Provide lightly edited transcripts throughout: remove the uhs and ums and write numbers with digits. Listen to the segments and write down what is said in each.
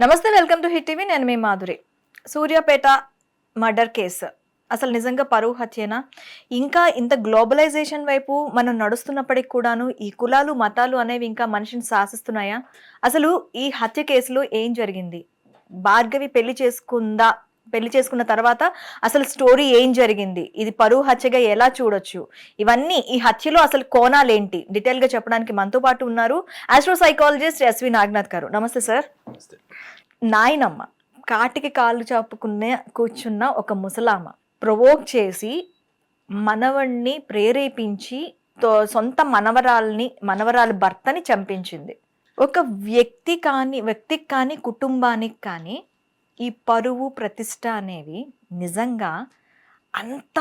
నమస్తే, welcome to hit TV. నేను మీ Madhuri. Suryapet murder case అసలు నిజంగా పరువు హత్యేనా? ఇంకా ఇంత గ్లోబలైజేషన్ వైపు మనం నడుస్తున్నప్పటికి కూడాను ఈ కులాలు మతాలు అనేవి ఇంకా మనిషిని శాసిస్తున్నాయా? అసలు ఈ హత్య కేసులో ఏం జరిగింది? భార్గవి పెళ్లి చేసుకున్న తర్వాత అసలు స్టోరీ ఏం జరిగింది? ఇది పరువు హత్యగా ఎలా చూడొచ్చు? ఇవన్నీ ఈ హత్యలో అసలు కోణాలేంటి డీటెయిల్ గా చెప్పడానికి మనతో పాటు ఉన్నారు ఆస్ట్రో సైకాలజిస్ట్ ఎస్వి నాగనాథ్ గారు. నమస్తే సార్. నాయనమ్మ కాటికి కాళ్ళు చాపుకునే కూర్చున్న ఒక ముసలామ ప్రొవోక్ చేసి మనవణ్ణి ప్రేరేపించి సొంత మనవరాలి భర్తని చంపించింది. ఒక వ్యక్తికి కానీ కుటుంబానికి కానీ ఈ పరువు ప్రతిష్ట అనేవి నిజంగా అంత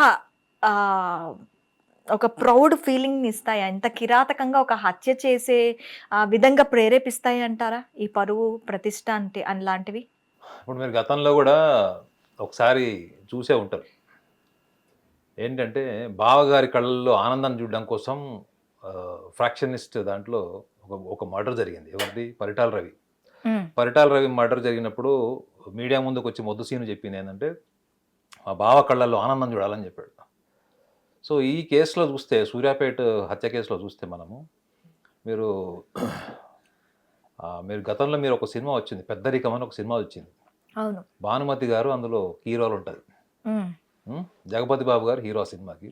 ఒక ప్రౌడ్ ఫీలింగ్ని ఇస్తాయా? ఇంత కిరాతకంగా ఒక హత్య చేసే విధంగా ప్రేరేపిస్తాయి అంటారా ఈ పరువు ప్రతిష్ట అంటే అలాంటివి? ఇప్పుడు మీరు గతంలో కూడా ఒకసారి చూసే ఉంటారు. ఏంటంటే బావగారి కళ్ళల్లో ఆనందాన్ని చూడడం కోసం ఫ్రాక్షనిస్ట్ దాంట్లో ఒక మర్డర్ జరిగింది. ఎవరిది? పరిటాల రవి. పరిటాల రవి మర్డర్ జరిగినప్పుడు మీడియా ముందుకు వచ్చి మొద్దు సీను చెప్పింది ఏంటంటే మా బావ కళ్ళల్లో ఆనందం చూడాలని చెప్పాడు. సో ఈ కేసులో చూస్తే, సూర్యాపేట హత్య కేసులో చూస్తే మీరు గతంలో ఒక సినిమా వచ్చింది, పెద్దరికం అని ఒక సినిమా వచ్చింది. అవును, భానుమతి గారు అందులో హీరోలు ఉంటుంది. జగపతి బాబు గారు హీరో సినిమాకి.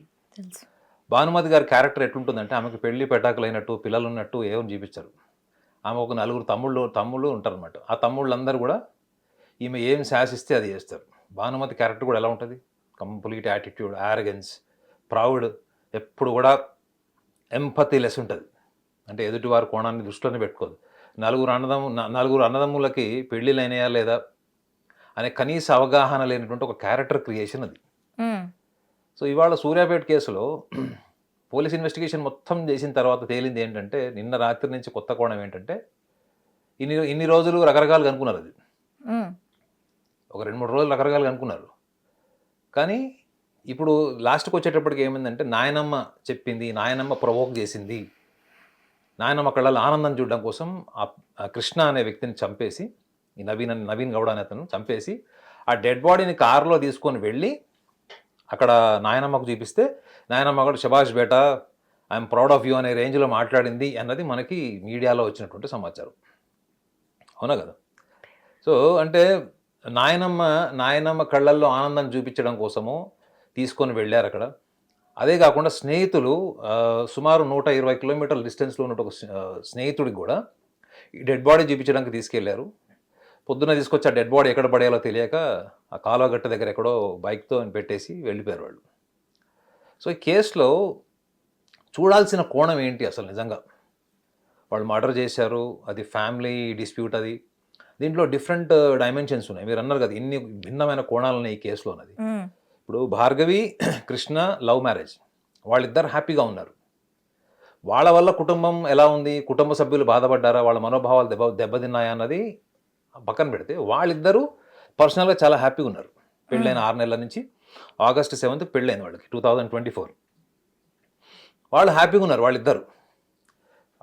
భానుమతి గారి క్యారెక్టర్ ఎట్లుంటుందంటే ఆమెకు పెళ్లి పెటాకులు అయినట్టు, పిల్లలు ఉన్నట్టు ఏమని చూపించారు. ఆమె ఒక నలుగురు తమ్ముళ్ళు ఉంటారనమాట. ఆ తమ్ముళ్ళందరూ కూడా ఈమె ఏం శాసిస్తే అది చేస్తారు. భానుమతి క్యారెక్టర్ కూడా ఎలా ఉంటుంది? కంప్లీట్ యాటిట్యూడ్, యారగెన్స్, ప్రౌడ్, ఎప్పుడు కూడా ఎంపతి లెస్ ఉంటుంది. అంటే ఎదుటివారి కోణాన్ని దృష్టిలోనే పెట్టుకోదు. నలుగురు అన్నదమ్ములకి పెళ్ళిళ్ళు అయినాయా లేదా అనే కనీస అవగాహన లేనటువంటి ఒక క్యారెక్టర్ క్రియేషన్ అది. సో ఇవాళ సూర్యాపేట కేసులో పోలీస్ ఇన్వెస్టిగేషన్ మొత్తం చేసిన తర్వాత తేలింది ఏంటంటే, నిన్న రాత్రి నుంచి కొత్త కోణం ఏంటంటే, ఇన్ని రోజులు రకరకాలుగా అనుకున్నారు. అది ఒక 2-3 రోజులు రకరకాలుగా అనుకున్నారు. కానీ ఇప్పుడు లాస్ట్కి వచ్చేటప్పటికి ఏమైందంటే, నాయనమ్మ చెప్పింది, నాయనమ్మ ప్రొవోక్ చేసింది, నాయనమ్మ కళ్ళలో ఆనందం చూడడం కోసం ఆ కృష్ణ అనే వ్యక్తిని చంపేసి, ఈ నవీన్ గౌడ అనే అతను చంపేసి ఆ డెడ్ బాడీని కారులో తీసుకొని వెళ్ళి అక్కడ నాయనమ్మకు చూపిస్తే, నాయనమ్మ కూడా శబాష్ బేటా, ఐఎమ్ ప్రౌడ్ ఆఫ్ యూ అనే రేంజ్లో మాట్లాడింది అన్నది మనకి మీడియాలో వచ్చినటువంటి సమాచారం. అవునా కదా? సో అంటే నాయనమ్మ కళ్ళల్లో ఆనందం చూపించడం కోసము తీసుకొని వెళ్ళారు అక్కడ. అదే కాకుండా స్నేహితులు సుమారు 120 కిలోమీటర్ల డిస్టెన్స్లో ఉన్న ఒక స్నేహితుడికి కూడా ఈ డెడ్ బాడీ చూపించడానికి తీసుకెళ్లారు. పొద్దున్న తీసుకొచ్చి ఆ డెడ్ బాడీ ఎక్కడ పడేయాలో తెలియక ఆ కాలువగట్ట దగ్గర ఎక్కడో బైక్తో పెట్టేసి వెళ్ళిపోయారు వాళ్ళు. సో ఈ కేసులో చూడాల్సిన కోణం ఏంటి అసలు? నిజంగా వాళ్ళు మర్డర్ చేశారు, అది ఫ్యామిలీ డిస్ప్యూట్, అది దీంట్లో డిఫరెంట్ డైమెన్షన్స్ ఉన్నాయి. మీరు అన్నారు కదా, ఇన్ని భిన్నమైన కోణాలు ఉన్నాయి ఈ కేసులో ఉన్నది. ఇప్పుడు భార్గవి కృష్ణ లవ్ మ్యారేజ్, వాళ్ళిద్దరు హ్యాపీగా ఉన్నారు. వాళ్ళ వల్ల కుటుంబం ఎలా ఉంది, కుటుంబ సభ్యులు బాధపడ్డారా, వాళ్ళ మనోభావాలు దెబ్బతిన్నాయా అన్నది పక్కన పెడితే వాళ్ళిద్దరూ పర్సనల్గా చాలా హ్యాపీగా ఉన్నారు. పెళ్ళైన 6 నెలల నుంచి ఆగస్టు 7th పెళ్ళైన వాళ్ళకి 2024. వాళ్ళు హ్యాపీగా ఉన్నారు వాళ్ళిద్దరు.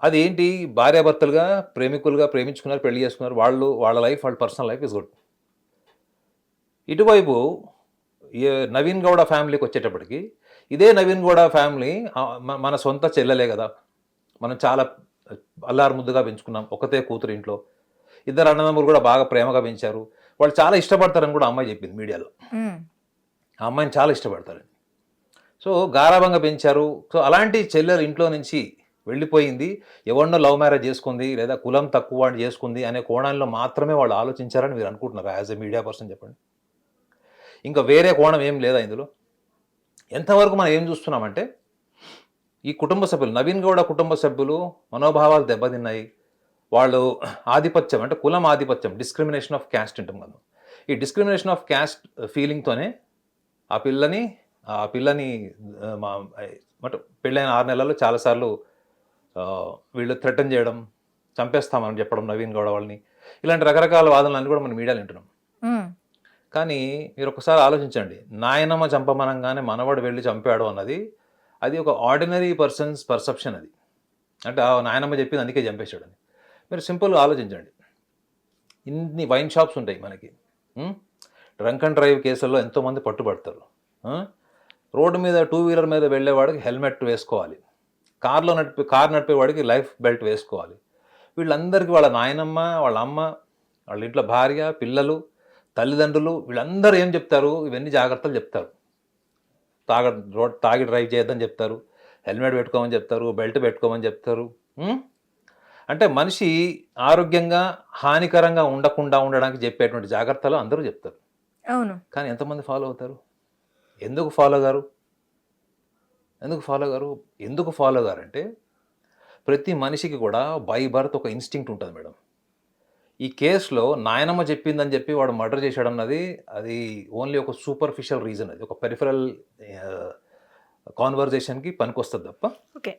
అది ఏంటి, భార్యాభర్తలుగా ప్రేమికులుగా ప్రేమించుకున్నారు, పెళ్లి చేసుకున్నారు. వాళ్ళ లైఫ్, వాళ్ళ పర్సనల్ లైఫ్ ఇస్ గుడ్. ఇటువైపు నవీన్ గౌడ ఫ్యామిలీకి వచ్చేటప్పటికి, ఇదే నవీన్ గౌడ ఫ్యామిలీ మన సొంత చెల్లెలే కదా, మనం చాలా అల్లారు ముద్దుగా పెంచుకున్నాం, ఒకతే కూతురు ఇంట్లో, ఇద్దరు అన్నదమ్ములు కూడా బాగా ప్రేమగా పెంచారు, వాళ్ళు చాలా ఇష్టపడతారని కూడా అమ్మాయి చెప్పింది మీడియాలో. ఆ అమ్మాయిని చాలా ఇష్టపడతారని, సో గారాభంగా పెంచారు. సో అలాంటి చెల్లెలు ఇంట్లో నుంచి వెళ్ళిపోయింది, ఎవరినో లవ్ మ్యారేజ్ చేసుకుంది, లేదా కులం తక్కువ వాడిని చేసుకుంది అనే కోణంలో మాత్రమే వాళ్ళు ఆలోచించారని మీరు అనుకుంటున్నారు యాజ్ ఎ మీడియా పర్సన్? చెప్పండి, ఇంకా వేరే కోణం ఏం లేదా ఇందులో? ఎంతవరకు మనం ఏం చూస్తున్నామంటే, ఈ కుటుంబ సభ్యులు, నవీన్ గౌడ కుటుంబ సభ్యులు మనోభావాలు దెబ్బతిన్నాయి. వాళ్ళు ఆధిపత్యం, అంటే కులం ఆధిపత్యం, డిస్క్రిమినేషన్ ఆఫ్ క్యాస్ట్ అంటాం కదా, ఈ డిస్క్రిమినేషన్ ఆఫ్ క్యాస్ట్ ఫీలింగ్తోనే ఆ పిల్లని పెళ్ళైన 6 నెలల్లో చాలాసార్లు వీళ్ళు థ్రెటన్ చేయడం, చంపేస్తామని చెప్పడం నవీన్ గౌడ వాళ్ళని, ఇలాంటి రకరకాల వాదనలన్నీ కూడా మనం మీడియాలో వింటున్నాం. కానీ మీరు ఒకసారి ఆలోచించండి, నాయనమ్మ చంపమనంగానే మనవాడు వెళ్ళి చంపాడు అన్నది, అది ఒక ఆర్డినరీ పర్సన్స్ పర్సెప్షన్. అది అంటే నాయనమ్మ చెప్పింది అందుకే చంపేశాడు అని. మీరు సింపుల్గా ఆలోచించండి, ఇన్ని వైన్ షాప్స్ ఉంటాయి మనకి. డ్రంక్ అండ్ డ్రైవ్ కేసుల్లో ఎంతోమంది పట్టుబడతారు. రోడ్డు మీద 2 వీలర్ మీద వెళ్ళేవాడికి హెల్మెట్ వేసుకోవాలి, కార్ నడిపేవాడికి లైఫ్ బెల్ట్ వేసుకోవాలి. వీళ్ళందరికీ వాళ్ళ నాయనమ్మ, వాళ్ళ అమ్మ, వాళ్ళ ఇంట్లో భార్య, పిల్లలు, తల్లిదండ్రులు వీళ్ళందరూ ఏం చెప్తారు? ఇవన్నీ జాగ్రత్తలు చెప్తారు. తాగి డ్రైవ్ చేయొద్దని చెప్తారు, హెల్మెట్ పెట్టుకోమని చెప్తారు, బెల్ట్ పెట్టుకోమని చెప్తారు. అంటే మనిషి ఆరోగ్యంగా హానికరంగా ఉండకుండా ఉండడానికి చెప్పేటువంటి జాగ్రత్తలు అందరూ చెప్తారు. అవును. కానీ ఎంతమంది ఫాలో అవుతారు? ఎందుకు ఫాలో గారు? ఎందుకు ఫాలో గారు అంటే ప్రతి మనిషికి కూడా బై బర్త్ ఒక ఇన్స్టింక్ట్ ఉంటుంది మేడం. ఈ కేసులో నాయనమ్మ చెప్పిందని చెప్పి వాడు మర్డర్ చేశాడు అన్నది అది ఓన్లీ ఒక సూపర్ఫిషియల్ రీజన్, అది ఒక పెరిఫరల్ కాన్వర్జేషన్కి పనికొస్తుంది తప్ప. ఓకే.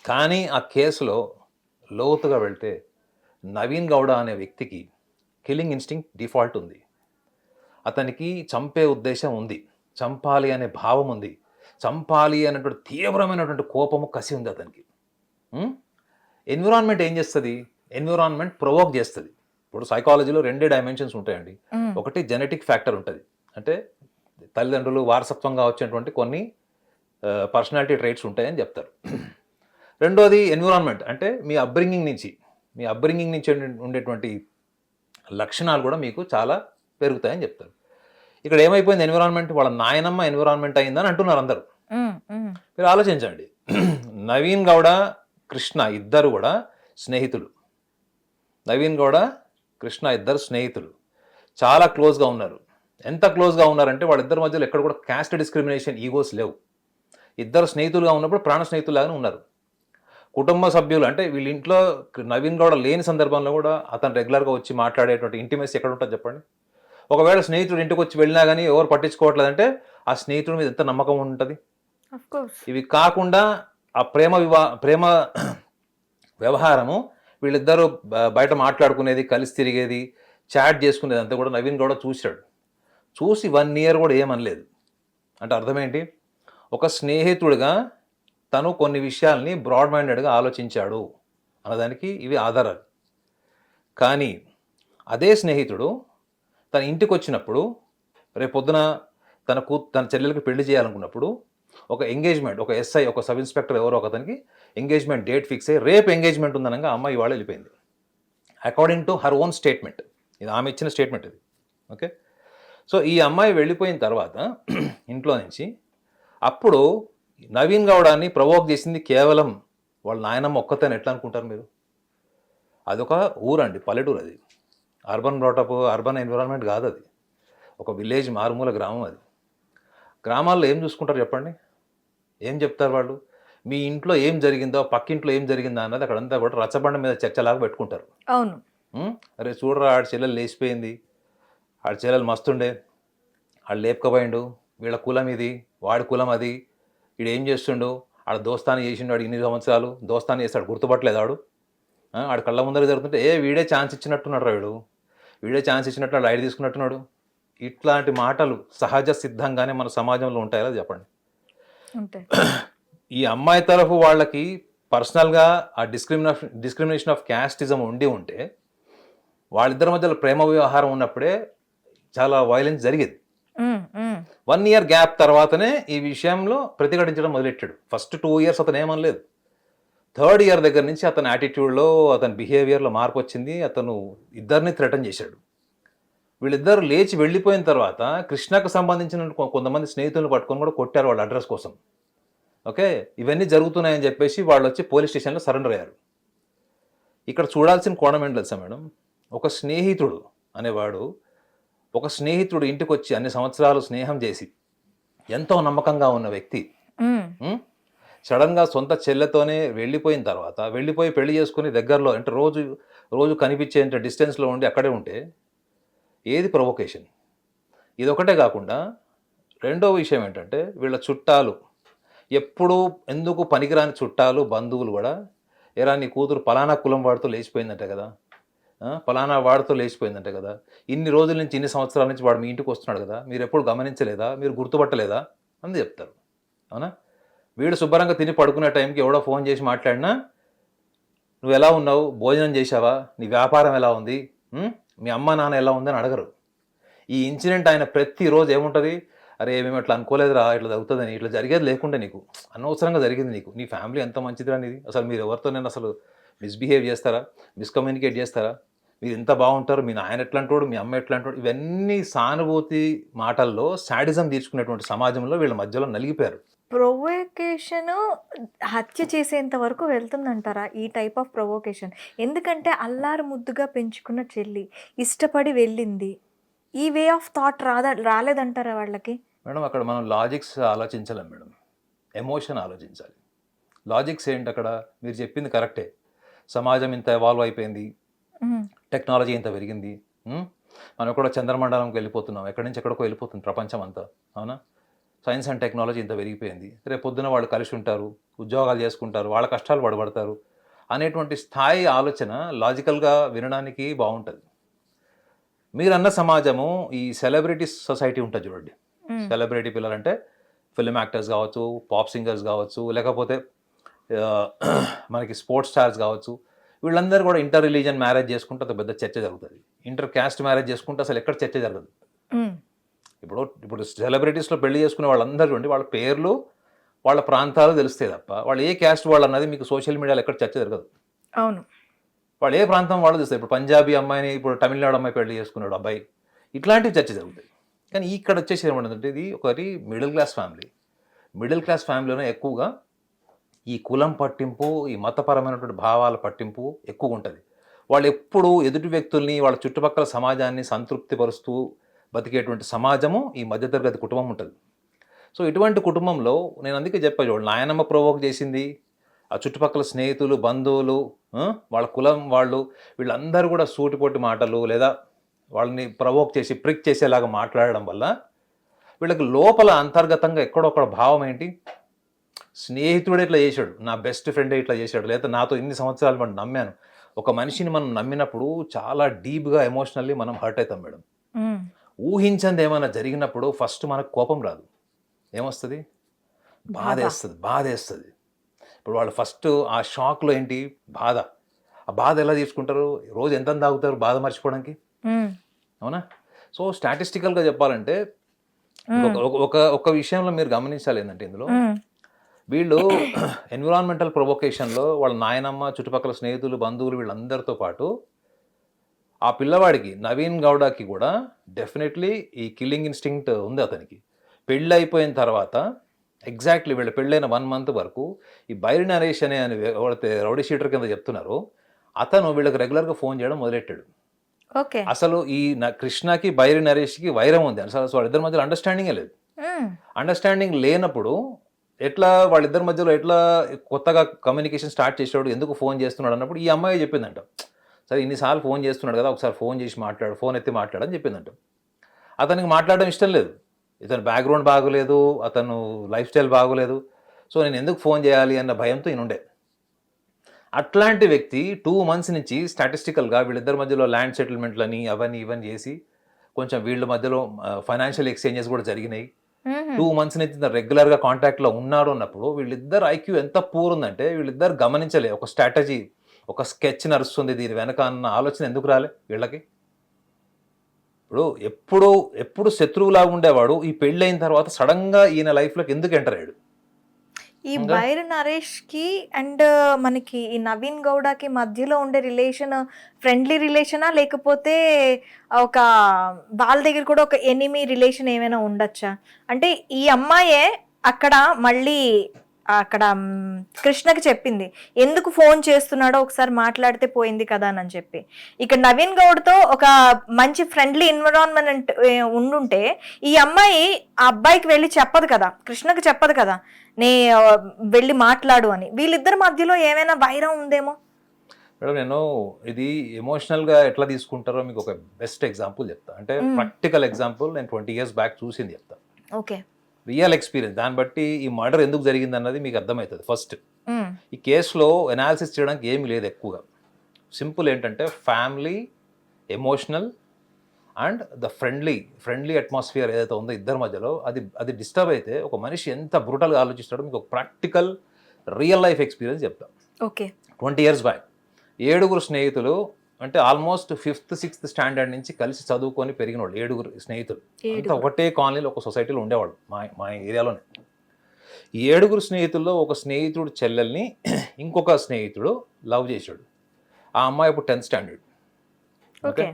కానీ ఆ కేసులో లోతుగా వెళ్తే నవీన్ గౌడ అనే వ్యక్తికి కిల్లింగ్ ఇన్స్టింక్ట్ డిఫాల్ట్ ఉంది. అతనికి చంపే ఉద్దేశం ఉంది, చంపాలి అనే భావం ఉంది, చంపాలి అనేటువంటి తీవ్రమైనటువంటి కోపము, కసి ఉంది అతనికి. ఎన్విరాన్మెంట్ ఏం చేస్తుంది? ఎన్విరాన్మెంట్ ప్రొవోక్ చేస్తుంది. ఇప్పుడు సైకాలజీలో 2 డైమెన్షన్స్ ఉంటాయండి. ఒకటి జెనెటిక్ ఫ్యాక్టర్ ఉంటుంది, అంటే తల్లిదండ్రులు వారసత్వంగా వచ్చేటువంటి కొన్ని పర్సనాలిటీ ట్రైట్స్ ఉంటాయని చెప్తారు. రెండోది ఎన్విరాన్మెంట్, అంటే మీ అప్బ్రింగింగ్ నుంచి ఉండేటువంటి లక్షణాలు కూడా మీకు చాలా పెరుగుతాయని చెప్తారు. ఇక్కడ ఏమైపోయింది? ఎన్విరాన్మెంట్, వాళ్ళ నాయనమ్మ ఎన్విరాన్మెంట్ అయిందని అంటున్నారు అందరూ. మీరు ఆలోచించండి, నవీన్ గౌడ, కృష్ణ ఇద్దరు కూడా స్నేహితులు. నవీన్ గౌడ, కృష్ణ ఇద్దరు స్నేహితులు, చాలా క్లోజ్గా ఉన్నారు. ఎంత క్లోజ్గా ఉన్నారంటే వాళ్ళిద్దరి మధ్యలో ఎక్కడ కూడా క్యాస్ట్ డిస్క్రిమినేషన్, ఈగోస్ లేవు. ఇద్దరు స్నేహితులుగా ఉన్నప్పుడు ప్రాణ స్నేహితులాగానే ఉన్నారు. కుటుంబ సభ్యులు అంటే వీళ్ళ ఇంట్లో నవీన్ గౌడ లేని సందర్భంలో కూడా అతను రెగ్యులర్గా వచ్చి మాట్లాడేటువంటి ఇంటిమేసీ ఎక్కడ ఉంటుంది చెప్పండి? ఒకవేళ స్నేహితుడు ఇంటికి వచ్చి వెళ్ళినా కానీ ఎవరు పట్టించుకోవట్లేదంటే ఆ స్నేహితుడి మీద ఎంత నమ్మకం ఉంటుంది? ఇవి కాకుండా ఆ ప్రేమ వ్యవహారము, వీళ్ళిద్దరూ బయట మాట్లాడుకునేది, కలిసి తిరిగేది, చాట్ చేసుకునేది అంతా కూడా నవీన్ గౌడ చూశాడు. చూసి 1 year కూడా ఏమనలేదు. అంటే అర్థమేంటి? ఒక స్నేహితుడిగా తను కొన్ని విషయాల్ని బ్రాడ్ మైండెడ్గా ఆలోచించాడు అన్నదానికి ఇవి ఆధారాలు. కానీ అదే స్నేహితుడు తన ఇంటికి వచ్చినప్పుడు, రేపొద్దున తన చెల్లెలకి పెళ్లి చేయాలనుకున్నప్పుడు ఒక ఎంగేజ్మెంట్, ఒక ఎస్ఐ, ఒక సబ్ ఇన్స్పెక్టర్ ఎవరో ఒక అతనికి ఎంగేజ్మెంట్ డేట్ ఫిక్స్ అయ్యి రేపు ఎంగేజ్మెంట్ ఉందనగా అమ్మాయి ఇవాళ వెళ్ళిపోయింది. According to her own statement, ఇది ఆమె ఇచ్చిన స్టేట్మెంట్ ఇది. ఓకే. సో ఈ అమ్మాయి వెళ్ళిపోయిన తర్వాత ఇంట్లో నుంచి అప్పుడు నవీన్ గౌడాన్ని ప్రవోక్ చేసింది కేవలం వాళ్ళ నాయనమ్మ ఒక్కతేని ఎట్లా అనుకుంటారు మీరు? అదొక ఊరండి, పల్లెటూరు, అది అర్బన్ బ్రాటప్, అర్బన్ ఎన్విరాన్మెంట్ కాదు, అది ఒక విలేజ్, మారుమూల గ్రామం. అది గ్రామాల్లో ఏం చూసుకుంటారు చెప్పండి? ఏం చెప్తారు వాళ్ళు? మీ ఇంట్లో ఏం జరిగిందో, పక్కింట్లో ఏం జరిగిందో అన్నది అక్కడంతా కూడా రచ్చబండ మీద చర్చలాగా పెట్టుకుంటారు. అవును. అరే చూడరా, ఆడ చెల్లెలు లేచిపోయింది, ఆడ చెల్లెలు మస్తుండే, ఆడు లేపుకపోయిండు, వీళ్ళ కులం ఇది, వాడి కులం అది, వీడు ఏం చేస్తుండు, ఆడ దోస్తాన్ని చేసిండు, వాడు ఇన్ని సంవత్సరాలు దోస్తాన్ని చేస్తాడు, గుర్తుపట్టలేదు ఆడు కళ్ళ ముందర జరుగుతుంటే వీడే ఛాన్స్ ఇచ్చినట్టున్నాడు, వీడే ఛాన్స్ ఇచ్చినట్టు వాడు ఐడి తీసుకున్నట్టున్నాడు. ఇట్లాంటి మాటలు సహజ సిద్ధంగానే మన సమాజంలో ఉంటాయో చెప్పండి? ఈ అమ్మాయి తరఫు వాళ్ళకి పర్సనల్గా ఆ డిస్క్రిమినేషన్ ఆఫ్ క్యాస్టిజం ఉంటే వాళ్ళిద్దరి మధ్యలో ప్రేమ వ్యవహారం ఉన్నప్పుడే చాలా వైలెన్స్ జరిగేది. 1 year గ్యాప్ తర్వాతనే ఈ విషయంలో ప్రతిఘటించడం మొదలెట్టాడు. ఫస్ట్ 2 years అతను ఏమనలేదు. 3rd year దగ్గర నుంచి అతని యాటిట్యూడ్లో, అతని బిహేవియర్లో మార్పు వచ్చింది. అతను ఇద్దరిని థ్రెటన్ చేశాడు. వీళ్ళిద్దరు లేచి వెళ్ళిపోయిన తర్వాత కృష్ణకు సంబంధించిన కొంతమంది స్నేహితులను పట్టుకొని కూడా కొట్టారు వాళ్ళ అడ్రస్ కోసం. ఓకే. ఇవన్నీ జరుగుతున్నాయని చెప్పేసి వాళ్ళు వచ్చి పోలీస్ స్టేషన్లో సరెండర్ అయ్యారు. ఇక్కడ చూడాల్సిన కోణం ఏంటి తెలుసా మేడం? ఒక స్నేహితుడు అనేవాడు, ఒక స్నేహితుడు ఇంటికి వచ్చి అన్ని సంవత్సరాలు స్నేహం చేసి ఎంతో నమ్మకంగా ఉన్న వ్యక్తి సడన్గా సొంత చెల్లెతోనే వెళ్ళిపోయిన తర్వాత, వెళ్ళిపోయి పెళ్లి చేసుకుని దగ్గరలో, అంటే రోజు కనిపించేంత డిస్టెన్స్లో ఉండి అక్కడే ఉంటే ఏది ప్రొవొకేషన్? ఇదొకటే కాకుండా రెండో విషయం ఏంటంటే వీళ్ళ చుట్టాలు, ఎప్పుడూ ఎందుకు పనికిరాని చుట్టాలు, బంధువులు కూడా, ఎరా నీ కూతురు పలానా కులం వాడితో లేచిపోయిందంటే కదా, పలానా వాడితో లేచిపోయిందంటే కదా, ఇన్ని రోజుల నుంచి, ఇన్ని సంవత్సరాల నుంచి వాడు మీ ఇంటికి వస్తున్నాడు కదా, మీరు ఎప్పుడు గమనించలేదా, మీరు గుర్తుపట్టలేదా అని చెప్తారు. అవునా? వీడు శుభ్రంగా తిని పడుకునే టైంకి ఎవడో ఫోన్ చేసి మాట్లాడినా, నువ్వు ఎలా ఉన్నావు, భోజనం చేశావా, నీ వ్యాపారం ఎలా ఉంది, మీ అమ్మ నాన్న ఎలా ఉందని అడగరు. ఈ ఇన్సిడెంట్ ఆయన ప్రతిరోజు ఏముంటుంది, అరే మేము అట్లా అనుకోలేదురా, ఇట్లా జరుగుతుందని, ఇట్లా జరిగేది లేకుంటే నీకు అనవసరంగా జరిగింది, నీకు నీ ఫ్యామిలీ ఎంత మంచిదిరా నీది, అసలు మీరు ఎవరితోనైనా అసలు మిస్బిహేవ్ చేస్తారా, మిస్కమ్యూనికేట్ చేస్తారా, మీరు ఎంత బాగుంటారు, మీ నాయన ఎట్లా అంటాడు, మీ అమ్మ ఎట్లా అంటాడు, ఇవన్నీ సానుభూతి మాటల్లో శాడిజం తీర్చుకునేటువంటి సమాజంలో వీళ్ళ మధ్యలో నలిగిపోయారు. ప్రొవోకేషన్ హత్య చేసేంత వరకు వెళ్తుందంటారా ఈ టైప్ ఆఫ్ ప్రొవోకేషన్? ఎందుకంటే అల్లారు ముద్దుగా పెంచుకున్న చెల్లి ఇష్టపడి వెళ్ళింది, ఈ వే ఆఫ్ థాట్ రాలేదంటారా వాళ్ళకి? మేడం అక్కడ మనం లాజిక్స్ ఆలోచించలేం మేడం, ఎమోషన్ ఆలోచించాలి. లాజిక్స్ ఏంటి అక్కడ, మీరు చెప్పింది కరెక్టే, సమాజం ఇంత ఎవాల్వ్ అయిపోయింది, టెక్నాలజీ ఇంత పెరిగింది, మనం కూడా చంద్రమండలంకి వెళ్ళిపోతున్నాం, ఎక్కడి నుంచి ఎక్కడికో వెళ్ళిపోతుంది ప్రపంచం అంతా, అవునా? సైన్స్ అండ్ టెక్నాలజీ ఇంత పెరిగిపోయింది, రేపు పొద్దున వాళ్ళు కలిసి ఉంటారు, ఉద్యోగాలు చేసుకుంటారు, వాళ్ళ కష్టాలు పడబడతారు అనేటువంటి స్థాయి ఆలోచన లాజికల్గా వినడానికి బాగుంటుంది. మీరన్న సమాజము ఈ సెలబ్రిటీ సొసైటీ ఉంటుంది చూడండి, సెలబ్రిటీ పిల్లలంటే ఫిల్మ్ యాక్టర్స్ కావచ్చు, పాప్ సింగర్స్ కావచ్చు, లేకపోతే మనకి స్పోర్ట్స్ స్టార్స్ కావచ్చు, వీళ్ళందరూ కూడా ఇంటర్ రిలీజియన్ మ్యారేజ్ చేసుకుంటే అది పెద్ద చర్చ జరుగుతుంది. ఇంటర్ క్యాస్ట్ మ్యారేజ్ చేసుకుంటే అసలు ఎక్కడ చర్చ జరగదు. ఇప్పుడు సెలబ్రిటీస్లో పెళ్లి చేసుకునే వాళ్ళందరూ చూడండి, వాళ్ళ పేర్లు వాళ్ళ ప్రాంతాలు తెలుస్తాయి తప్ప వాళ్ళు ఏ క్యాస్ట్ వాళ్ళు అన్నది మీకు సోషల్ మీడియాలో ఎక్కడ చర్చ జరగదు. అవును, వాళ్ళు ఏ ప్రాంతం వాళ్ళు తెలుస్తాయి. ఇప్పుడు పంజాబీ అమ్మాయిని ఇప్పుడు తమిళనాడు అమ్మాయి పెళ్లి చేసుకున్నాడు అబ్బాయి, ఇట్లాంటివి చర్చ జరుగుతాయి. కానీ ఇక్కడ వచ్చేసి ఏమంటుందంటే ఇది ఒకటి middle class family. Middle class ఫ్యామిలీలోనే ఎక్కువగా ఈ కులం పట్టింపు, ఈ మతపరమైనటువంటి భావాల పట్టింపు ఎక్కువగా ఉంటుంది. వాళ్ళు ఎప్పుడు ఎదుటి వ్యక్తుల్ని, వాళ్ళ చుట్టుపక్కల సమాజాన్ని సంతృప్తిపరుస్తూ బతికేటువంటి సమాజము ఈ మధ్యతరగతి కుటుంబం ఉంటుంది. సో ఇటువంటి కుటుంబంలో నేను అందుకే చెప్పాను చూడండి, నాయనమ్మ ప్రొవోక్ చేసింది, ఆ చుట్టుపక్కల స్నేహితులు, బంధువులు, వాళ్ళ కులం వాళ్ళు, వీళ్ళందరూ కూడా సూటిపోటి మాటలు లేదా వాళ్ళని ప్రవోక్ చేసి ప్రిక్ చేసేలాగా మాట్లాడడం వల్ల వీళ్ళకి లోపల అంతర్గతంగా ఎక్కడొక్కడ భావం ఏంటి, స్నేహితుడే ఇట్లా చేశాడు, నా బెస్ట్ ఫ్రెండే ఇట్లా చేశాడు, లేదా నాతో ఇన్ని సంవత్సరాలు మనం నమ్మాను. ఒక మనిషిని మనం నమ్మినప్పుడు చాలా డీప్గా ఎమోషనల్లీ మనం హర్ట్ అవుతాం మేడం. ఊహించంది ఏమైనా జరిగినప్పుడు ఫస్ట్ మనకు కోపం రాదు, ఏమొస్తుంది, బాధేస్తుంది. ఇప్పుడు వాళ్ళు ఫస్ట్ ఆ షాక్లో ఏంటి, బాధ. ఆ బాధ ఎలా తీసుకుంటారు, రోజు ఎంత తాగుతారు బాధ మర్చిపోవడానికి, అవునా? సో స్టాటిస్టికల్గా చెప్పాలంటే ఒక విషయంలో మీరు గమనించాలి ఏంటంటే, ఇందులో వీళ్ళు ఎన్విరాన్మెంటల్ ప్రొవొకేషన్లో వాళ్ళ నాయనమ్మ, చుట్టుపక్కల స్నేహితులు, బంధువులు వీళ్ళందరితో పాటు ఆ పిల్లవాడికి నవీన్ గౌడకి కూడా డెఫినెట్లీ ఈ కిల్లింగ్ ఇన్స్టింక్ట్ ఉంది అతనికి. పెళ్ళి అయిపోయిన తర్వాత ఎగ్జాక్ట్లీ వీళ్ళ పెళ్ళైన 1 month వరకు ఈ బైరి నరేష్ అనే ఎవరైతే రౌడీ షీటర్ కింద చెప్తున్నారో అతను వీళ్ళకి రెగ్యులర్గా ఫోన్ చేయడం మొదలెట్టాడు. అసలు ఈ కృష్ణకి బైరి నరేష్కి వైరం ఉంది, అసలు వాళ్ళిద్దరి మధ్యలో అండర్స్టాండింగే లేదు. అండర్స్టాండింగ్ లేనప్పుడు ఎట్లా వాళ్ళిద్దరి మధ్యలో ఎట్లా కొత్తగా కమ్యూనికేషన్ స్టార్ట్ చేసాడు, ఎందుకు ఫోన్ చేస్తున్నాడు అన్నప్పుడు ఈ అమ్మాయి చెప్పిందంట, సరే ఇన్నిసార్లు ఫోన్ చేస్తున్నాడు కదా, ఒకసారి ఫోన్ చేసి మాట్లాడు, ఫోన్ ఎత్తి మాట్లాడని చెప్పిందంట. అతనికి మాట్లాడడం ఇష్టం లేదు, ఇతను బ్యాక్గ్రౌండ్ బాగోలేదు, అతను లైఫ్ స్టైల్ బాగోలేదు, సో నేను ఎందుకు ఫోన్ చేయాలి అన్న భయంతో ఈయనుండే. అట్లాంటి వ్యక్తి 2 months నుంచి స్టాటిస్టికల్గా వీళ్ళిద్దరి మధ్యలో ల్యాండ్ సెటిల్మెంట్లని అవన్నీ ఇవన్నీ చేసి కొంచెం వీళ్ళ మధ్యలో ఫైనాన్షియల్ ఎక్స్చేంజెస్ కూడా జరిగినాయి. 2 months నుంచి రెగ్యులర్గా కాంటాక్ట్లో ఉన్నారు అన్నప్పుడు వీళ్ళిద్దరు ఐక్యూ ఎంత పూర్ ఉందంటే వీళ్ళిద్దరు గమనించలే, ఒక స్ట్రాటజీ, ఒక స్కెచ్ నడుస్తుంది దీని వెనక అన్న ఆలోచన ఎందుకు రాలే వీళ్ళకి. ఇప్పుడు ఎప్పుడు శత్రువులాగా ఉండేవాడు ఈ పెళ్ళైన తర్వాత సడన్గా ఈయన లైఫ్లోకి ఎందుకు ఎంటర్ అయ్యాడు? ఈ బైరి నరేష్కి అండ్ మనకి ఈ నవీన్ గౌడకి మధ్యలో ఉండే రిలేషన్ ఫ్రెండ్లీ రిలేషనా, లేకపోతే ఒక వాళ్ళ దగ్గర కూడా ఒక ఎనిమీ రిలేషన్ ఏమైనా ఉండొచ్చా? అంటే ఈ అమ్మాయే అక్కడ మళ్ళీ అక్కడ కృష్ణకి చెప్పింది ఎందుకు ఫోన్ చేస్తున్నాడో ఒకసారి మాట్లాడితే పోయింది కదా అని చెప్పి. ఇక్కడ నవీన్ గౌడ్తో ఒక మంచి ఫ్రెండ్లీ ఎన్విరాన్మెంట్ ఉండుంటే ఈ అమ్మాయి ఆ అబ్బాయికి వెళ్ళి చెప్పదు కదా, కృష్ణకి చెప్పదు కదా నే వెళ్ళి మాట్లాడు అని. వీళ్ళిద్దరి మధ్యలో ఏమైనా వైరం ఉందేమో మేడం. నేను ఇది ఎమోషనల్గా ఎట్లా తీసుకుంటారో మీకు ఒక బెస్ట్ ఎగ్జాంపుల్ చెప్తా, అంటే ప్రాక్టికల్ ఎగ్జాంపుల్. నేను 20 years బ్యాక్ చూసింది చెప్తా, ఓకే, రియల్ ఎక్స్పీరియన్స్. దాన్ని బట్టి ఈ మర్డర్ ఎందుకు జరిగింది అన్నది మీకు అర్థమవుతుంది. ఫస్ట్ ఈ కేసులో ఎనాలిసిస్ చేయడానికి ఏమీ లేదు ఎక్కువగా, సింపుల్ ఏంటంటే family, emotional and the friendly atmosphere ఏదైతే ఉందో ఇద్దరి మధ్యలో అది డిస్టర్బ్ అయితే ఒక మనిషి ఎంత బ్రూటల్గా ఆలోచిస్తాడో మీకు ఒక ప్రాక్టికల్ రియల్ లైఫ్ ఎక్స్పీరియన్స్ చెప్తాం. ఓకే, 20 years బ్యాక్ 7 స్నేహితులు అంటే ఆల్మోస్ట్ 5th 6th స్టాండర్డ్ నుంచి కలిసి చదువుకొని పెరిగిన వాళ్ళు 7 స్నేహితులు అంతా ఒకటే కాలనీలో ఒక సొసైటీలో ఉండేవాళ్ళు మా ఏరియాలోనే. ఈ 7 స్నేహితుల్లో ఒక స్నేహితుడు చెల్లెల్ని ఇంకొక స్నేహితుడు లవ్ చేశాడు. ఆ అమ్మాయి ఇప్పుడు 10th స్టాండర్డ్. ఓకే,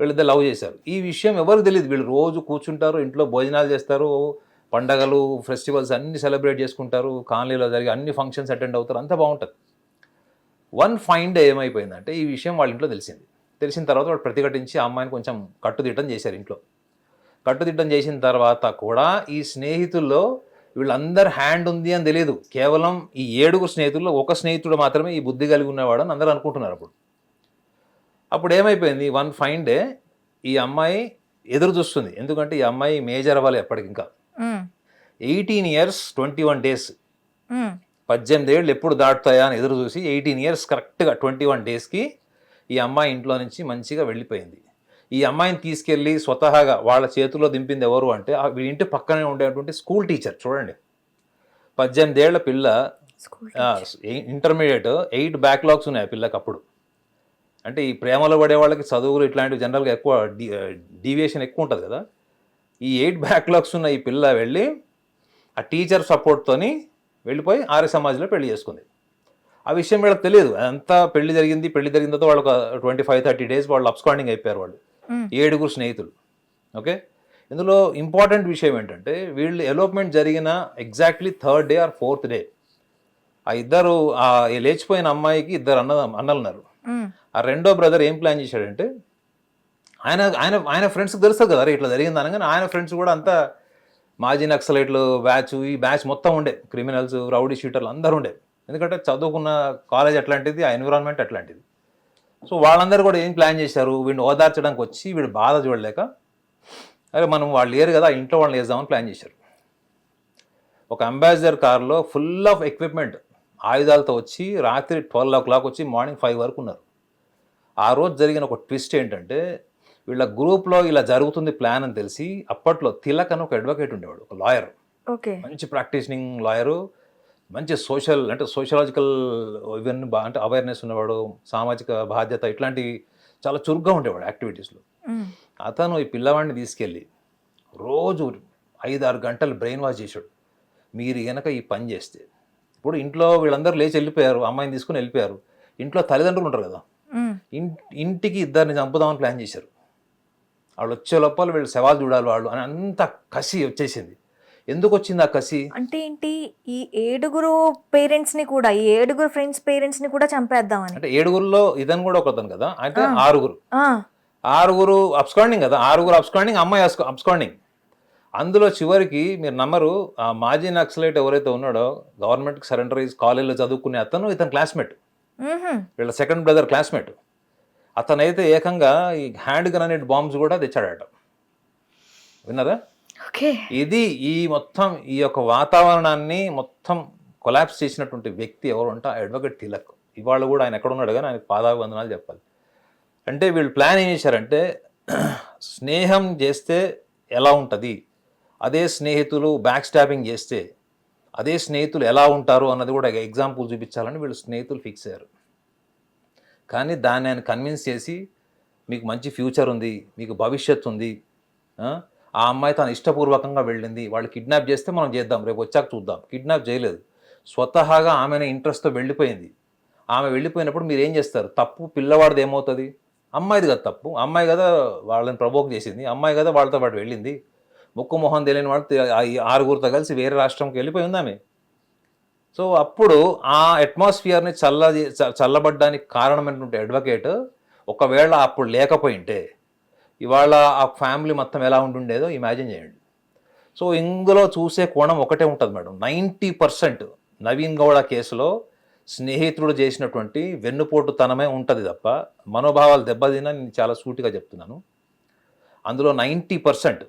వీళ్ళిద్దరు లవ్ చేశారు. ఈ విషయం ఎవరికి తెలియదు. వీళ్ళు రోజు కూర్చుంటారు, ఇంట్లో భోజనాలు చేస్తారు, పండగలు ఫెస్టివల్స్ అన్ని సెలబ్రేట్ చేసుకుంటారు, కాలనీలో జరిగే అన్ని ఫంక్షన్స్ అటెండ్ అవుతారు, అంతా బాగుంటుంది. వన్ ఫైన్ డే ఏమైపోయిందంటే ఈ విషయం వాళ్ళ ఇంట్లో తెలిసింది. తెలిసిన తర్వాత వాళ్ళు ప్రతిఘటించి ఆ అమ్మాయిని కొంచెం కట్టుదిట్టం చేశారు ఇంట్లో. కట్టుదిట్టం చేసిన తర్వాత కూడా ఈ స్నేహితుల్లో వీళ్ళందరు హ్యాండ్ ఉంది అని తెలియదు. కేవలం ఈ 7 స్నేహితుల్లో ఒక స్నేహితుడు మాత్రమే ఈ బుద్ధి కలిగి ఉన్నవాడు అని అందరూ అనుకుంటున్నారు. అప్పుడు ఏమైపోయింది, వన్ ఫైన్ డే ఈ అమ్మాయి ఎదురు చూస్తుంది. ఎందుకంటే ఈ అమ్మాయి మేజర్ అవ్వాలి ఎప్పటికి, ఇంకా 18 years 21 days, 18 ఏళ్ళు ఎప్పుడు దాటుతాయా అని ఎదురు చూసి 18 years కరెక్ట్గా 21 daysకి ఈ అమ్మాయి ఇంట్లో నుంచి మంచిగా వెళ్ళిపోయింది. ఈ అమ్మాయిని తీసుకెళ్ళి స్వతహాగా వాళ్ళ చేతిలో దింపింది ఎవరు అంటే వీడి ఇంటి పక్కనే ఉండేటువంటి స్కూల్ టీచర్. చూడండి, 18 ఏళ్ల పిల్ల, ఇంటర్మీడియట్, 8 బ్యాక్లాగ్స్ ఉన్నాయి ఆ పిల్లకి అప్పుడు. అంటే ఈ ప్రేమలో పడే వాళ్ళకి చదువులు ఇట్లాంటివి జనరల్గా ఎక్కువ డీవియేషన్ ఎక్కువ ఉంటుంది కదా. ఈ 8 బ్యాక్లాగ్స్ ఉన్న ఈ పిల్ల వెళ్ళి ఆ టీచర్ సపోర్ట్తోని వెళ్ళిపోయి ఆర్య సమాజ్లో పెళ్లి చేసుకుంది. ఆ విషయం వీళ్ళకి తెలియదు. అంతా పెళ్లి జరిగిన తర్వాత వాళ్ళు ఒక 25-30 days వాళ్ళు అబ్స్కాండింగ్ అయిపోయారు వాళ్ళు 7 స్నేహితులు. ఓకే, ఇందులో ఇంపార్టెంట్ విషయం ఏంటంటే వీళ్ళు ఎలోప్మెంట్ జరిగిన exactly 3rd day or 4th day ఆ ఇద్దరు ఆ లేచిపోయిన అమ్మాయికి 2 అన్నలు ఉన్నారు. ఆ రెండో బ్రదర్ ఏం ప్లాన్ చేశాడంటే ఆయన ఫ్రెండ్స్కి తెలుస్తుంది కదా ఇట్లా జరిగింది అనగానే ఆయన ఫ్రెండ్స్ కూడా అంతా మాజీ నక్సలైట్లు ఈ బ్యాచ్ మొత్తం ఉండే, క్రిమినల్స్, రౌడీ షూటర్లు అందరూ ఉండే. ఎందుకంటే చదువుకున్న కాలేజ్ అట్లాంటిది, ఆ ఎన్విరాన్మెంట్ అట్లాంటిది. సో వాళ్ళందరూ కూడా ఏం ప్లాన్ చేశారు, వీడిని ఓదార్చడానికి వచ్చి వీడు బాధ చూడలేక అరే మనం వాళ్ళు లేరు కదా ఇంట్లో వాళ్ళని వేద్దామని ప్లాన్ చేశారు. ఒక అంబాసిడర్ కార్లో ఫుల్ ఆఫ్ ఎక్విప్మెంట్ ఆయుధాలతో వచ్చి రాత్రి 12 o'clock వచ్చి మార్నింగ్ 5 వరకు ఉన్నారు. ఆ రోజు జరిగిన ఒక ట్విస్ట్ ఏంటంటే వీళ్ళ గ్రూప్లో ఇలా జరుగుతుంది ప్లాన్ అని తెలిసి అప్పట్లో తిలక్ అని ఒక అడ్వకేట్ ఉండేవాడు, ఒక లాయర్, మంచి ప్రాక్టీషనింగ్ లాయరు, మంచి సోషలాజికల్ ఇవన్నీ అంటే అవేర్నెస్ ఉన్నవాడు, సామాజిక బాధ్యత ఇట్లాంటివి చాలా చురుగ్గా ఉండేవాడు యాక్టివిటీస్లో. అతను ఈ పిల్లవాడిని తీసుకెళ్ళి రోజు 5-6 గంటలు బ్రెయిన్ వాష్ చేశాడు. మీరు కనుక ఈ పని చేస్తే, ఇప్పుడు ఇంట్లో వీళ్ళందరూ లేచి వెళ్ళిపోయారు, అమ్మాయిని తీసుకుని వెళ్ళిపోయారు, ఇంట్లో తల్లిదండ్రులు ఉంటారు కదా, ఇంటికి 2 చంపుదామని ప్లాన్ చేశారు. వాళ్ళు వచ్చే లోపల వీళ్ళు శవాలు చూడాలి వాళ్ళు అని అంత కసి వచ్చేసింది. ఎందుకు వచ్చింది ఆ కసి అంటే ఏంటి, ఈ 7 పేరెంట్స్ ని కూడా, ఈ 7 ఫ్రెండ్స్ పేరెంట్స్ ని కూడా చంపేద్దామని. అంటే 7లో ఇతను కూడా ఒకతను కదా, అంటే 6 అబ్స్కాండింగ్ కదా, 6 అబ్స్కాండింగ్, అమ్మాయి అబ్స్కాండింగ్. అందులో చివరికి మీరు నమ్మరు, ఆ మాజీ నక్సలైట్ ఎవరైతే ఉన్నాడో గవర్నమెంట్కి సరెండర్ అయ్యి కాలేజీలో చదువుకునే అతను ఇతను క్లాస్మేట్, వీళ్ళ సెకండ్ బ్రదర్ క్లాస్మేట్. అతనైతే ఏకంగా ఈ హ్యాండ్ గ్రనేడ్ బాంబ్స్ కూడా తెచ్చాడట. విన్నారా? ఇది ఈ యొక్క వాతావరణాన్ని మొత్తం కొలాప్స్ చేసినటువంటి వ్యక్తి ఎవరు అంటే అడ్వకేట్ తిలక్. ఇవాళ కూడా ఆయన ఎక్కడ ఉన్నాడు కానీ ఆయనకు పాదాభివందనాలు చెప్పాలి. అంటే వీళ్ళు ప్లాన్ ఏం చేశారంటే స్నేహం చేస్తే ఎలా ఉంటుంది, అదే స్నేహితులు బ్యాక్ స్టాబింగ్ చేస్తే అదే స్నేహితులు ఎలా ఉంటారు అన్నది కూడా ఎగ్జాంపుల్ చూపించాలని వీళ్ళు స్నేహితులు ఫిక్స్ అయ్యారు. కానీ దాన్ని ఆయన కన్విన్స్ చేసి మీకు మంచి ఫ్యూచర్ ఉంది, మీకు భవిష్యత్తు ఉంది, ఆ అమ్మాయి తను ఇష్టపూర్వకంగా వెళ్ళింది, వాళ్ళు కిడ్నాప్ చేస్తే మనం చేద్దాం, రేపు వచ్చాక చూద్దాం. కిడ్నాప్ చేయలేదు, స్వతహాగా ఆమెనే ఇంట్రెస్ట్తో వెళ్ళిపోయింది. ఆమె వెళ్ళిపోయినప్పుడు మీరు ఏం చేస్తారు, తప్పు పిల్లవాడిది ఏమవుతుంది, అమ్మాయిది కదా తప్పు, అమ్మాయి కదా వాళ్ళని ప్రవోక్ చేసింది, అమ్మాయి కదా వాళ్ళతో పాటు వెళ్ళింది, ముక్కు మొహం తెలియని వాళ్ళు 6 కలిసి వేరే రాష్ట్రంకి వెళ్ళిపోయి ఉంది ఆమె. సో అప్పుడు ఆ అట్మాస్ఫియర్ని చల్లబడ్డానికి కారణమైనటువంటి అడ్వకేట్ ఒకవేళ అప్పుడు లేకపోయింటే ఇవాళ ఆ ఫ్యామిలీ మొత్తం ఎలా ఉంటుండేదో ఇమాజిన్ చేయండి. సో ఇందులో చూసే కోణం ఒకటే ఉంటుంది మేడం, 90% నవీన్ గౌడ కేసులో స్నేహితుడు చేసినటువంటి వెన్నుపోటుతనమే ఉంటుంది తప్ప మనోభావాలు దెబ్బతిన నేను చాలా సూటిగా చెప్తున్నాను. అందులో 90%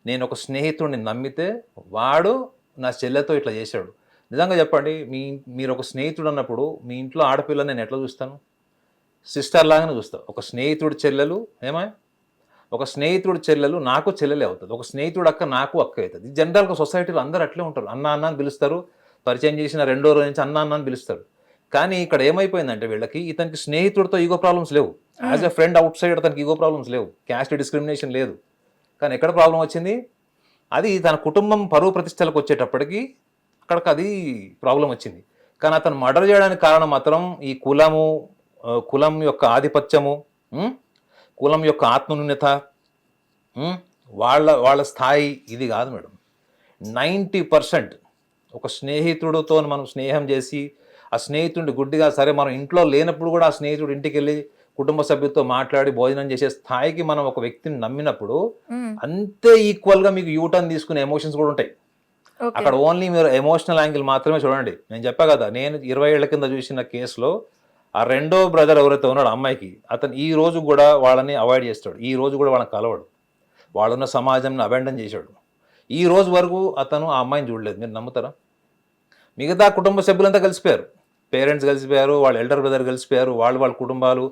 నేను ఒక స్నేహితుడిని నమ్మితే వాడు నా చెల్లెతో ఇట్లా చేశాడు. నిజంగా చెప్పండి, మీరు ఒక స్నేహితుడు అన్నప్పుడు మీ ఇంట్లో ఆడపిల్లని నేను ఎట్లా చూస్తాను, సిస్టర్ లాగానే చూస్తాను. ఒక స్నేహితుడి చెల్లెలు ఒక స్నేహితుడి చెల్లెలు నాకు చెల్లెలే అవుతుంది, ఒక స్నేహితుడు అక్క నాకు అక్క అవుతుంది. జనరల్గా సొసైటీలో అందరూ అట్లే ఉంటారు, అన్న అని పిలుస్తారు, పరిచయం చేసిన 2వ రోజు నుంచి అన్న అని పిలుస్తారు. కానీ ఇక్కడ ఏమైపోయిందంటే వీళ్ళకి ఇతనికి స్నేహితుడితో ఈగో ప్రాబ్లమ్స్ లేవు, as a friend out side అతనికి ఈగో ప్రాబ్లమ్స్ లేవు, క్యాస్ట్ డిస్క్రిమినేషన్ లేదు. కానీ ఎక్కడ ప్రాబ్లం వచ్చింది, అది తన కుటుంబం పరువు ప్రతిష్టలకు వచ్చేటప్పటికి అక్కడికి అది ప్రాబ్లం వచ్చింది. కానీ అతను మర్డర్ చేయడానికి కారణం మాత్రం ఈ కులం యొక్క ఆధిపత్యము, కులం యొక్క ఆత్మన్యూన్యత, వాళ్ళ స్థాయి ఇది కాదు మేడం. 90% ఒక స్నేహితుడితో మనం స్నేహం చేసి ఆ స్నేహితుడి గుడ్డిగా సరే మనం ఇంట్లో లేనప్పుడు కూడా ఆ స్నేహితుడు ఇంటికి వెళ్ళి కుటుంబ సభ్యులతో మాట్లాడి భోజనం చేసే స్థాయికి మనం ఒక వ్యక్తిని నమ్మినప్పుడు అంతే ఈక్వల్గా మీకు యూటర్న్ తీసుకునే ఎమోషన్స్ కూడా ఉంటాయి. అక్కడ ఓన్లీ మీరు ఎమోషనల్ యాంగిల్ మాత్రమే చూడండి. నేను చెప్పా కదా, నేను 20 ఏళ్ల కింద చూసిన కేసులో ఆ రెండో బ్రదర్ ఎవరైతే ఉన్నాడో అమ్మాయికి, అతను ఈ రోజు కూడా వాళ్ళని అవాయిడ్ చేస్తాడు, ఈ రోజు కూడా వాళ్ళని కలవడు, వాళ్ళున్న సమాజంని అబెండన్ చేశాడు. ఈ రోజు వరకు అతను ఆ అమ్మాయిని చూడలేదు. మీరు నమ్ముతారా? మిగతా కుటుంబ సభ్యులంతా కలిసిపోయారు, పేరెంట్స్ కలిసిపోయారు, వాళ్ళ ఎల్డర్ బ్రదర్ కలిసిపోయారు, వాళ్ళ కుటుంబాలు,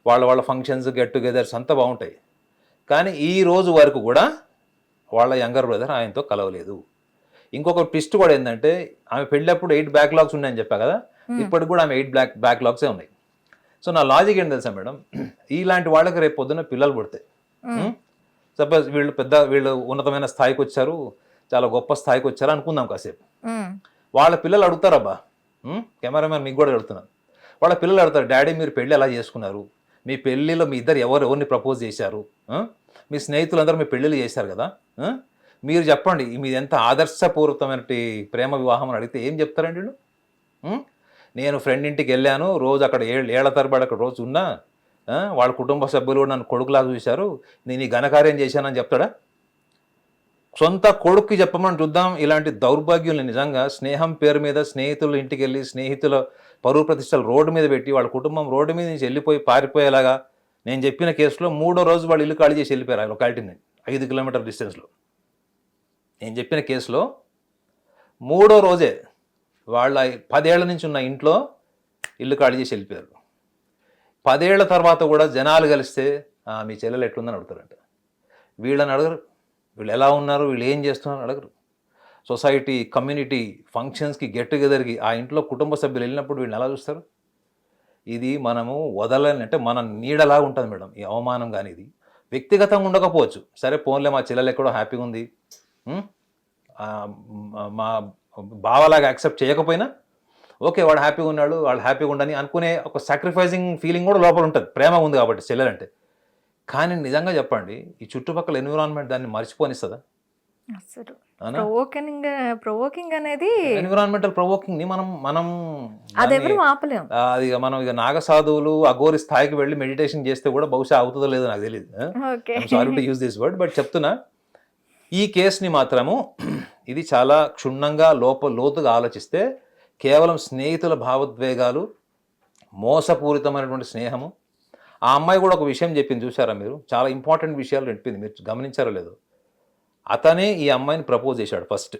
వాళ్ళ ఫంక్షన్స్, గెట్ టుగెదర్స్ అంతా బాగుంటాయి. కానీ ఈ రోజు వరకు కూడా వాళ్ళ యంగర్ బ్రదర్ ఆయనతో కలవలేదు. ఇంకొక ట్విస్ట్ కూడా ఏంటంటే, ఆమె పెళ్ళప్పుడు 8 బ్యాక్లాగ్స్ ఉన్నాయని చెప్పా కదా, ఇప్పటికి కూడా ఆమె 8 బ్యాక్లాగ్సే ఉన్నాయి. సో నా లాజిక్ ఏంటి తెలుసా మేడం, ఇలాంటి వాళ్ళకి రేపు పొద్దున్న పిల్లలు పుడతాయి. సపోజ్ వీళ్ళు ఉన్నతమైన స్థాయికి వచ్చారు, చాలా గొప్ప స్థాయికి వచ్చారు అనుకుందాం కాసేపు. వాళ్ళ పిల్లలు అడుగుతారబ్బా, కెమెరామెన్ మీకు కూడా అడుగుతున్నాను, వాళ్ళ పిల్లలు అడుగుతారు, డాడీ మీరు పెళ్ళి ఎలా చేసుకున్నారు, మీ పెళ్ళిలో మీ ఇద్దరు ఎవరిని ప్రపోజ్ చేశారు, మీ స్నేహితులందరూ మీ పెళ్ళిళ్ళు చేశారు కదా, మీరు చెప్పండి మీది ఎంత ఆదర్శపూర్వకమైన ప్రేమ వివాహం అని అడిగితే ఏం చెప్తారండి వీళ్ళు? నేను ఫ్రెండ్ ఇంటికి వెళ్ళాను, రోజు అక్కడ ఏళ్ల తరబడి అక్కడ రోజు ఉన్నా, వాళ్ళ కుటుంబ సభ్యులు నన్ను కొడుకులాగా చూశారు, నేను ఈ ఘనకార్యం చేశానని చెప్తాడా? సొంత కొడుక్కి చెప్పమని చూద్దాం. ఇలాంటి దౌర్భాగ్యుల్ని నిజంగా స్నేహం పేరు మీద స్నేహితుల ఇంటికి వెళ్ళి స్నేహితుల పరువు ప్రతిష్టలు రోడ్డు మీద పెట్టి వాళ్ళ కుటుంబం రోడ్డు మీద నుంచి వెళ్ళిపోయి పారిపోయేలాగా, నేను చెప్పిన కేసులో 3వ రోజు వాళ్ళు ఇల్లు ఖాళీ చేసి వెళ్ళిపోయారు ఆ లొకాలిటీని 5 కిలోమీటర్ డిస్టెన్స్లో. నేను చెప్పిన కేసులో 3వ రోజే వాళ్ళ 10 ఏళ్ల నుంచి ఉన్న ఇంట్లో ఇల్లు ఖాళీ చేసి వెళ్ళిపోయారు. 10 ఏళ్ల తర్వాత కూడా జనాలు కలిస్తే మీ చెల్లెలు ఎట్లుందని అడుగుతారంట. వీళ్ళని అడగరు, వీళ్ళు ఎలా ఉన్నారు, వీళ్ళు ఏం చేస్తున్నారు అడగరు. సొసైటీ, కమ్యూనిటీ ఫంక్షన్స్కి, గెట్ టుగెదర్కి ఆ ఇంట్లో కుటుంబ సభ్యులు వెళ్ళినప్పుడు వీళ్ళని ఎలా చూస్తారు? ఇది మనము వదలని అంటే మన నీడలా ఉంటుంది మేడం ఈ అవమానం. కానీ ఇది వ్యక్తిగతంగా ఉండకపోవచ్చు, సరే పోన్లే మా చెల్లెలు ఎక్కడో హ్యాపీగా ఉంది, మా బావలాగా యాక్సెప్ట్ చేయకపోయినా ఓకే వాడు హ్యాపీగా ఉన్నాడు, వాళ్ళు హ్యాపీగా ఉండని అనుకునే ఒక సాక్రిఫైసింగ్ ఫీలింగ్ కూడా లోపల ఉంటుంది, ప్రేమ ఉంది కాబట్టి చెల్లెలంటే. కానీ నిజంగా చెప్పండి, ఈ చుట్టుపక్కల ఎన్విరాన్మెంట్ దాన్ని మర్చిపోనిస్తుందా? అసలు ప్రొవోకింగ్ అనేది ఎన్విరాన్మెంటల్ ప్రొవోకింగ్ ని మనం అదెవరు ఆపలేం. అది మనం ఇక నాగసాధువులు అఘోరి స్థాయికి వెళ్ళి మెడిటేషన్ చేస్తే కూడా బహుశా అవుతుందో లేదో నాకు తెలియదు. Sorry to use this word, but చెప్తున్నా ఈ కేసుని మాత్రము ఇది చాలా క్షుణ్ణంగా లోతుగా ఆలోచిస్తే కేవలం స్నేహితుల భావోద్వేగాలు, మోసపూరితమైనటువంటి స్నేహము. ఆ అమ్మాయి కూడా ఒక విషయం చెప్పింది చూసారా మీరు, చాలా ఇంపార్టెంట్ విషయాలు చెప్పింది, మీరు గమనించారో లేదో. అతనే ఈ అమ్మాయిని ప్రపోజ్ చేశాడు first.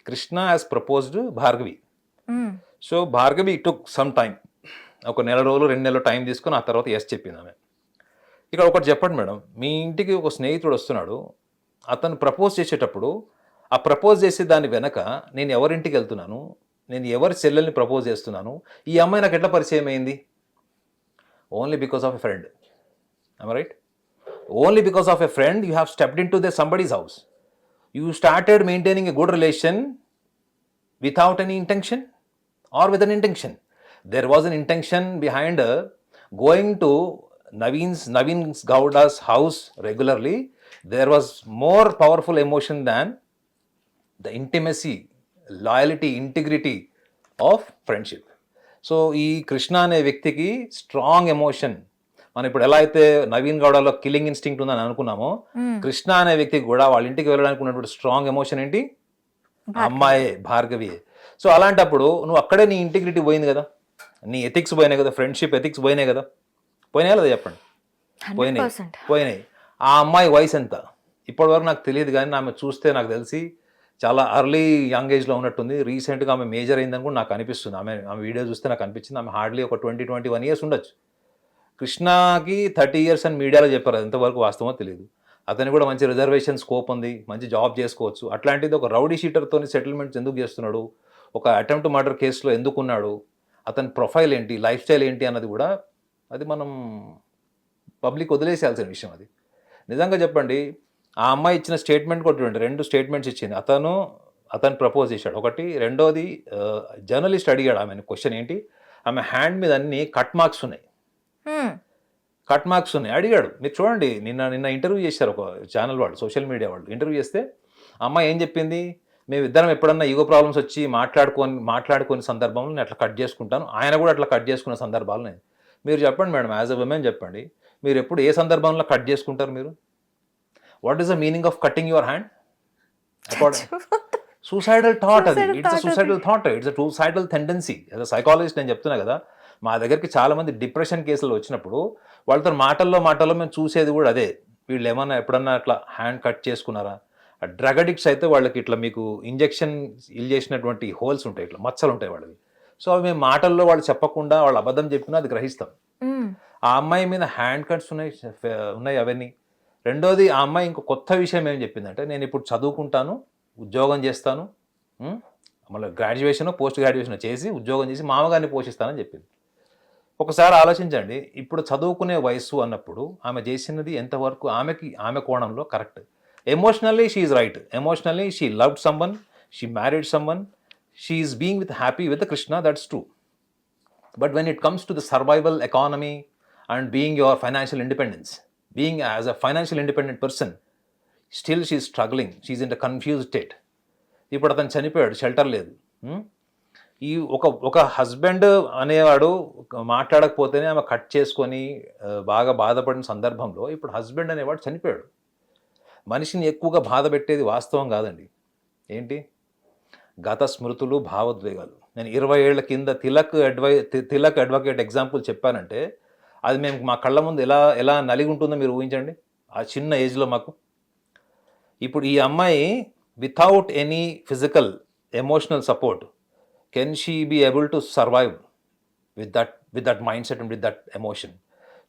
Krishna has proposed Bhargavi. So Bhargavi took some time, ఒక 1 నెల రోజులు 2 నెలలు టైం తీసుకుని ఆ తర్వాత ఎస్ చెప్పింది ఆమె. ఇక్కడ ఒకటి చెప్పండి మేడం, మీ ఇంటికి ఒక స్నేహితుడు వస్తున్నాడు, అతను ప్రపోజ్ చేసేటప్పుడు ఆ ప్రపోజ్ చేసే దాని వెనక నేను ఎవరింటికి వెళ్తున్నాను, నేను ఎవరి చెల్లెల్ని ప్రపోజ్ చేస్తున్నాను, ఈ అమ్మాయి నాకు ఎట్లా పరిచయం అయింది? Only because of a friend. I'm right? Only because of a friend you have stepped into somebody's house. You started maintaining a good relation without any intention or with an intention. There was an intention behind going to Naveen Gowda's house regularly. There was more powerful emotion than the intimacy, loyalty, integrity of friendship. So ఈ కృష్ణ అనే వ్యక్తికి strong emotion, మనం ఇప్పుడు ఎలా అయితే Naveen గౌడలో killing instinct ఉందని అనుకున్నామో, కృష్ణ అనే వ్యక్తికి కూడా వాళ్ళ ఇంటికి వెళ్ళడానికి ఉన్నటువంటి స్ట్రాంగ్ ఎమోషన్ ఏంటి? అమ్మాయే, భార్గవియే. సో అలాంటప్పుడు నువ్వు అక్కడే నీ ఇంటిగ్రిటీ పోయింది కదా, నీ ఎథిక్స్ పోయినాయి కదా, ఫ్రెండ్షిప్ ఎథిక్స్ పోయినాయి కదా. పోయినాయా లేదా చెప్పండి? పోయినాయి. ఆ అమ్మాయి వయసు ఎంత? ఇప్పటివరకు నాకు తెలియదు, కానీ ఆమె చూస్తే నాకు తెలిసి చాలా అర్లీ యంగ్ ఏజ్లో ఉన్నట్టుంది. రీసెంట్గా ఆమె మేజర్ అయిందని కూడా నాకు అనిపిస్తుంది. ఆమె వీడియో చూస్తే నాకు అనిపించింది ఆమె హార్డ్లీ ఒక 20-21 ఇయర్స్ ఉండొచ్చు. కృష్ణకి 30 ఇయర్స్ అని మీడియాలో చెప్పారు, అది ఎంతవరకు వాస్తవమో తెలియదు. అతనికి కూడా మంచి రిజర్వేషన్ స్కోప్ ఉంది, మంచి జాబ్ చేసుకోవచ్చు. అట్లాంటిది ఒక రౌడీ షీటర్తో సెటిల్మెంట్స్ ఎందుకు చేస్తున్నాడు, ఒక అటెంప్ట్ మర్డర్ కేసులో ఎందుకున్నాడు, అతని ప్రొఫైల్ ఏంటి, లైఫ్ స్టైల్ ఏంటి అన్నది కూడా అది మనం పబ్లిక్ వదిలేసేయాల్సిన విషయం. అది నిజంగా చెప్పండి, ఆ అమ్మాయి ఇచ్చిన స్టేట్మెంట్ కూడా చూడండి, 2 స్టేట్మెంట్స్ ఇచ్చింది. అతను ప్రపోజ్ చేశాడు ఒకటి, రెండోది జర్నలిస్ట్ అడిగాడు ఆమెను క్వశ్చన్ ఏంటి, ఆమె హ్యాండ్ మీద అన్ని కట్ మార్క్స్ ఉన్నాయి, అడిగాడు. మీరు చూడండి, నిన్న ఇంటర్వ్యూ చేశారు ఒక ఛానల్ వాళ్ళు, సోషల్ మీడియా వాళ్ళు ఇంటర్వ్యూ చేస్తే అమ్మాయి ఏం చెప్పింది, మేము ఇద్దరం ఎప్పుడన్నా ఈగో ప్రాబ్లమ్స్ వచ్చి మాట్లాడుకునే సందర్భంలో నేను అట్లా కట్ చేసుకుంటాను, ఆయన కూడా అట్లా కట్ చేసుకునే సందర్భాలు ఉన్నాయి. మీరు చెప్పండి మేడం, యాజ్ అ విమెన్ చెప్పండి, మీరు ఎప్పుడు ఏ సందర్భంలో కట్ చేసుకుంటారు మీరు? What is the meaning of cutting your hand? Suicidal thought, అది it's suicidal thought, it's suicidal tendency. As a psychologist నేను చెప్తున్నా కదా, మా దగ్గరికి చాలా మంది డిప్రెషన్ కేసులు వచ్చినప్పుడు వాళ్ళతో మాటల్లో మేము చూసేది కూడా అదే, వీళ్ళు ఏమన్నా ఎప్పుడన్నా అట్లా హ్యాండ్ కట్ చేసుకున్నారా? డ్రగ్ అడిక్ట్స్ అయితే వాళ్ళకి ఇట్లా మీకు ఇంజెక్షన్ చేసినటువంటి హోల్స్ ఉంటాయి, ఇట్లా మచ్చలు ఉంటాయి వాళ్ళవి. సో అవి మేము మాటల్లో వాళ్ళు చెప్పకుండా వాళ్ళు అబద్ధం చెప్పినా అది గ్రహిస్తాం. ఆ అమ్మాయి మీద హ్యాండ్ కట్స్ ఉన్నాయి అవన్నీ. రెండోది, ఆ అమ్మాయి ఇంకో కొత్త విషయం ఏం చెప్పిందంటే, నేను ఇప్పుడు చదువుకుంటాను, ఉద్యోగం చేస్తాను, మళ్ళీ గ్రాడ్యుయేషన్ పోస్ట్ గ్రాడ్యుయేషన్ చేసి ఉద్యోగం చేసి మామగారిని పోషిస్తానని చెప్పింది. ఒకసారి ఆలోచించండి, ఇప్పుడు చదువుకునే వయసు అన్నప్పుడు ఆమె చేసినది ఎంతవరకు ఆమె కోణంలో correct? Emotionally she is right, emotionally she loved someone, she married someone, she is being happy with Krishna, that's true. But when it comes to the survival economy and being your financial independence, being as a financial independent person, still she is struggling, she is in a confused state. ఇప్పుడు అతను చనిపోయాడు, shelter లేదు. ఈ ఒక husband అనేవాడు మాట్లాడకపోతేనే ఆమె cut చేసుకొని బాగా బాధపడిన సందర్భంలో ఇప్పుడు హస్బెండ్ అనేవాడు చనిపోయాడు. మనిషిని ఎక్కువగా బాధ పెట్టేది వాస్తవం కాదండి, ఏంటి గత స్మృతులు, భావోద్వేగాలు. నేను 20 ఏళ్ల కింద తిలక్ అడ్వకేట్ ఎగ్జాంపుల్ చెప్పానంటే అది మేము మా కళ్ళ ముందు ఎలా నలిగి ఉంటుందో మీరు ఊహించండి, ఆ చిన్న ఏజ్లో మాకు. ఇప్పుడు ఈ అమ్మాయి without any physical emotional support, can she be able to survive with that mind set and with that emotion?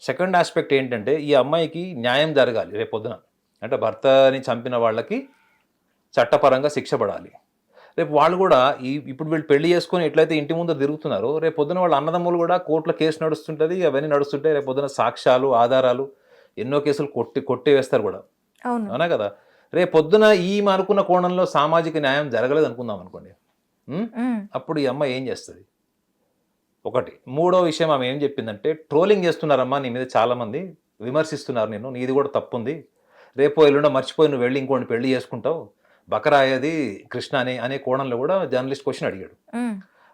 Second aspect ఏంటంటే, ఈ అమ్మాయికి న్యాయం జరగాలి రేపొద్దున. అంటే భర్తని చంపిన వాళ్ళకి చట్టపరంగా శిక్ష పడాలి. రేపు వాళ్ళు కూడా ఇప్పుడు వీళ్ళు పెళ్లి చేసుకొని ఎట్లయితే ఇంటి ముందు తిరుగుతున్నారో, రేపు పొద్దున వాళ్ళ అన్నదమ్ములు కూడా కోర్టులో కేసు నడుస్తుంటుంది, అవన్నీ నడుస్తుంటాయి. రేపు పొద్దున సాక్ష్యాలు, ఆధారాలు, ఎన్నో కేసులు కొట్టి వేస్తారు కూడా, అవునా కదా? రేపు పొద్దున అనుకున్న కోణంలో సామాజిక న్యాయం జరగలేదు అనుకుందాం అనుకోండి, అప్పుడు ఈ అమ్మాయి ఏం చేస్తుంది? ఒకటి. మూడో విషయం ఆమె ఏం చెప్పిందంటే, ట్రోలింగ్ చేస్తున్నారమ్మా నీ మీద, చాలామంది విమర్శిస్తున్నారు, నీది కూడా తప్పు ఉంది, రేపు ఎల్లుండ మర్చిపోయి నువ్వు వెళ్ళి ఇంకోటి పెళ్లి చేసుకుంటావు, బకరాయేది కృష్ణ అనే కోణంలో కూడా జర్నలిస్ట్ క్వశ్చన్ అడిగాడు.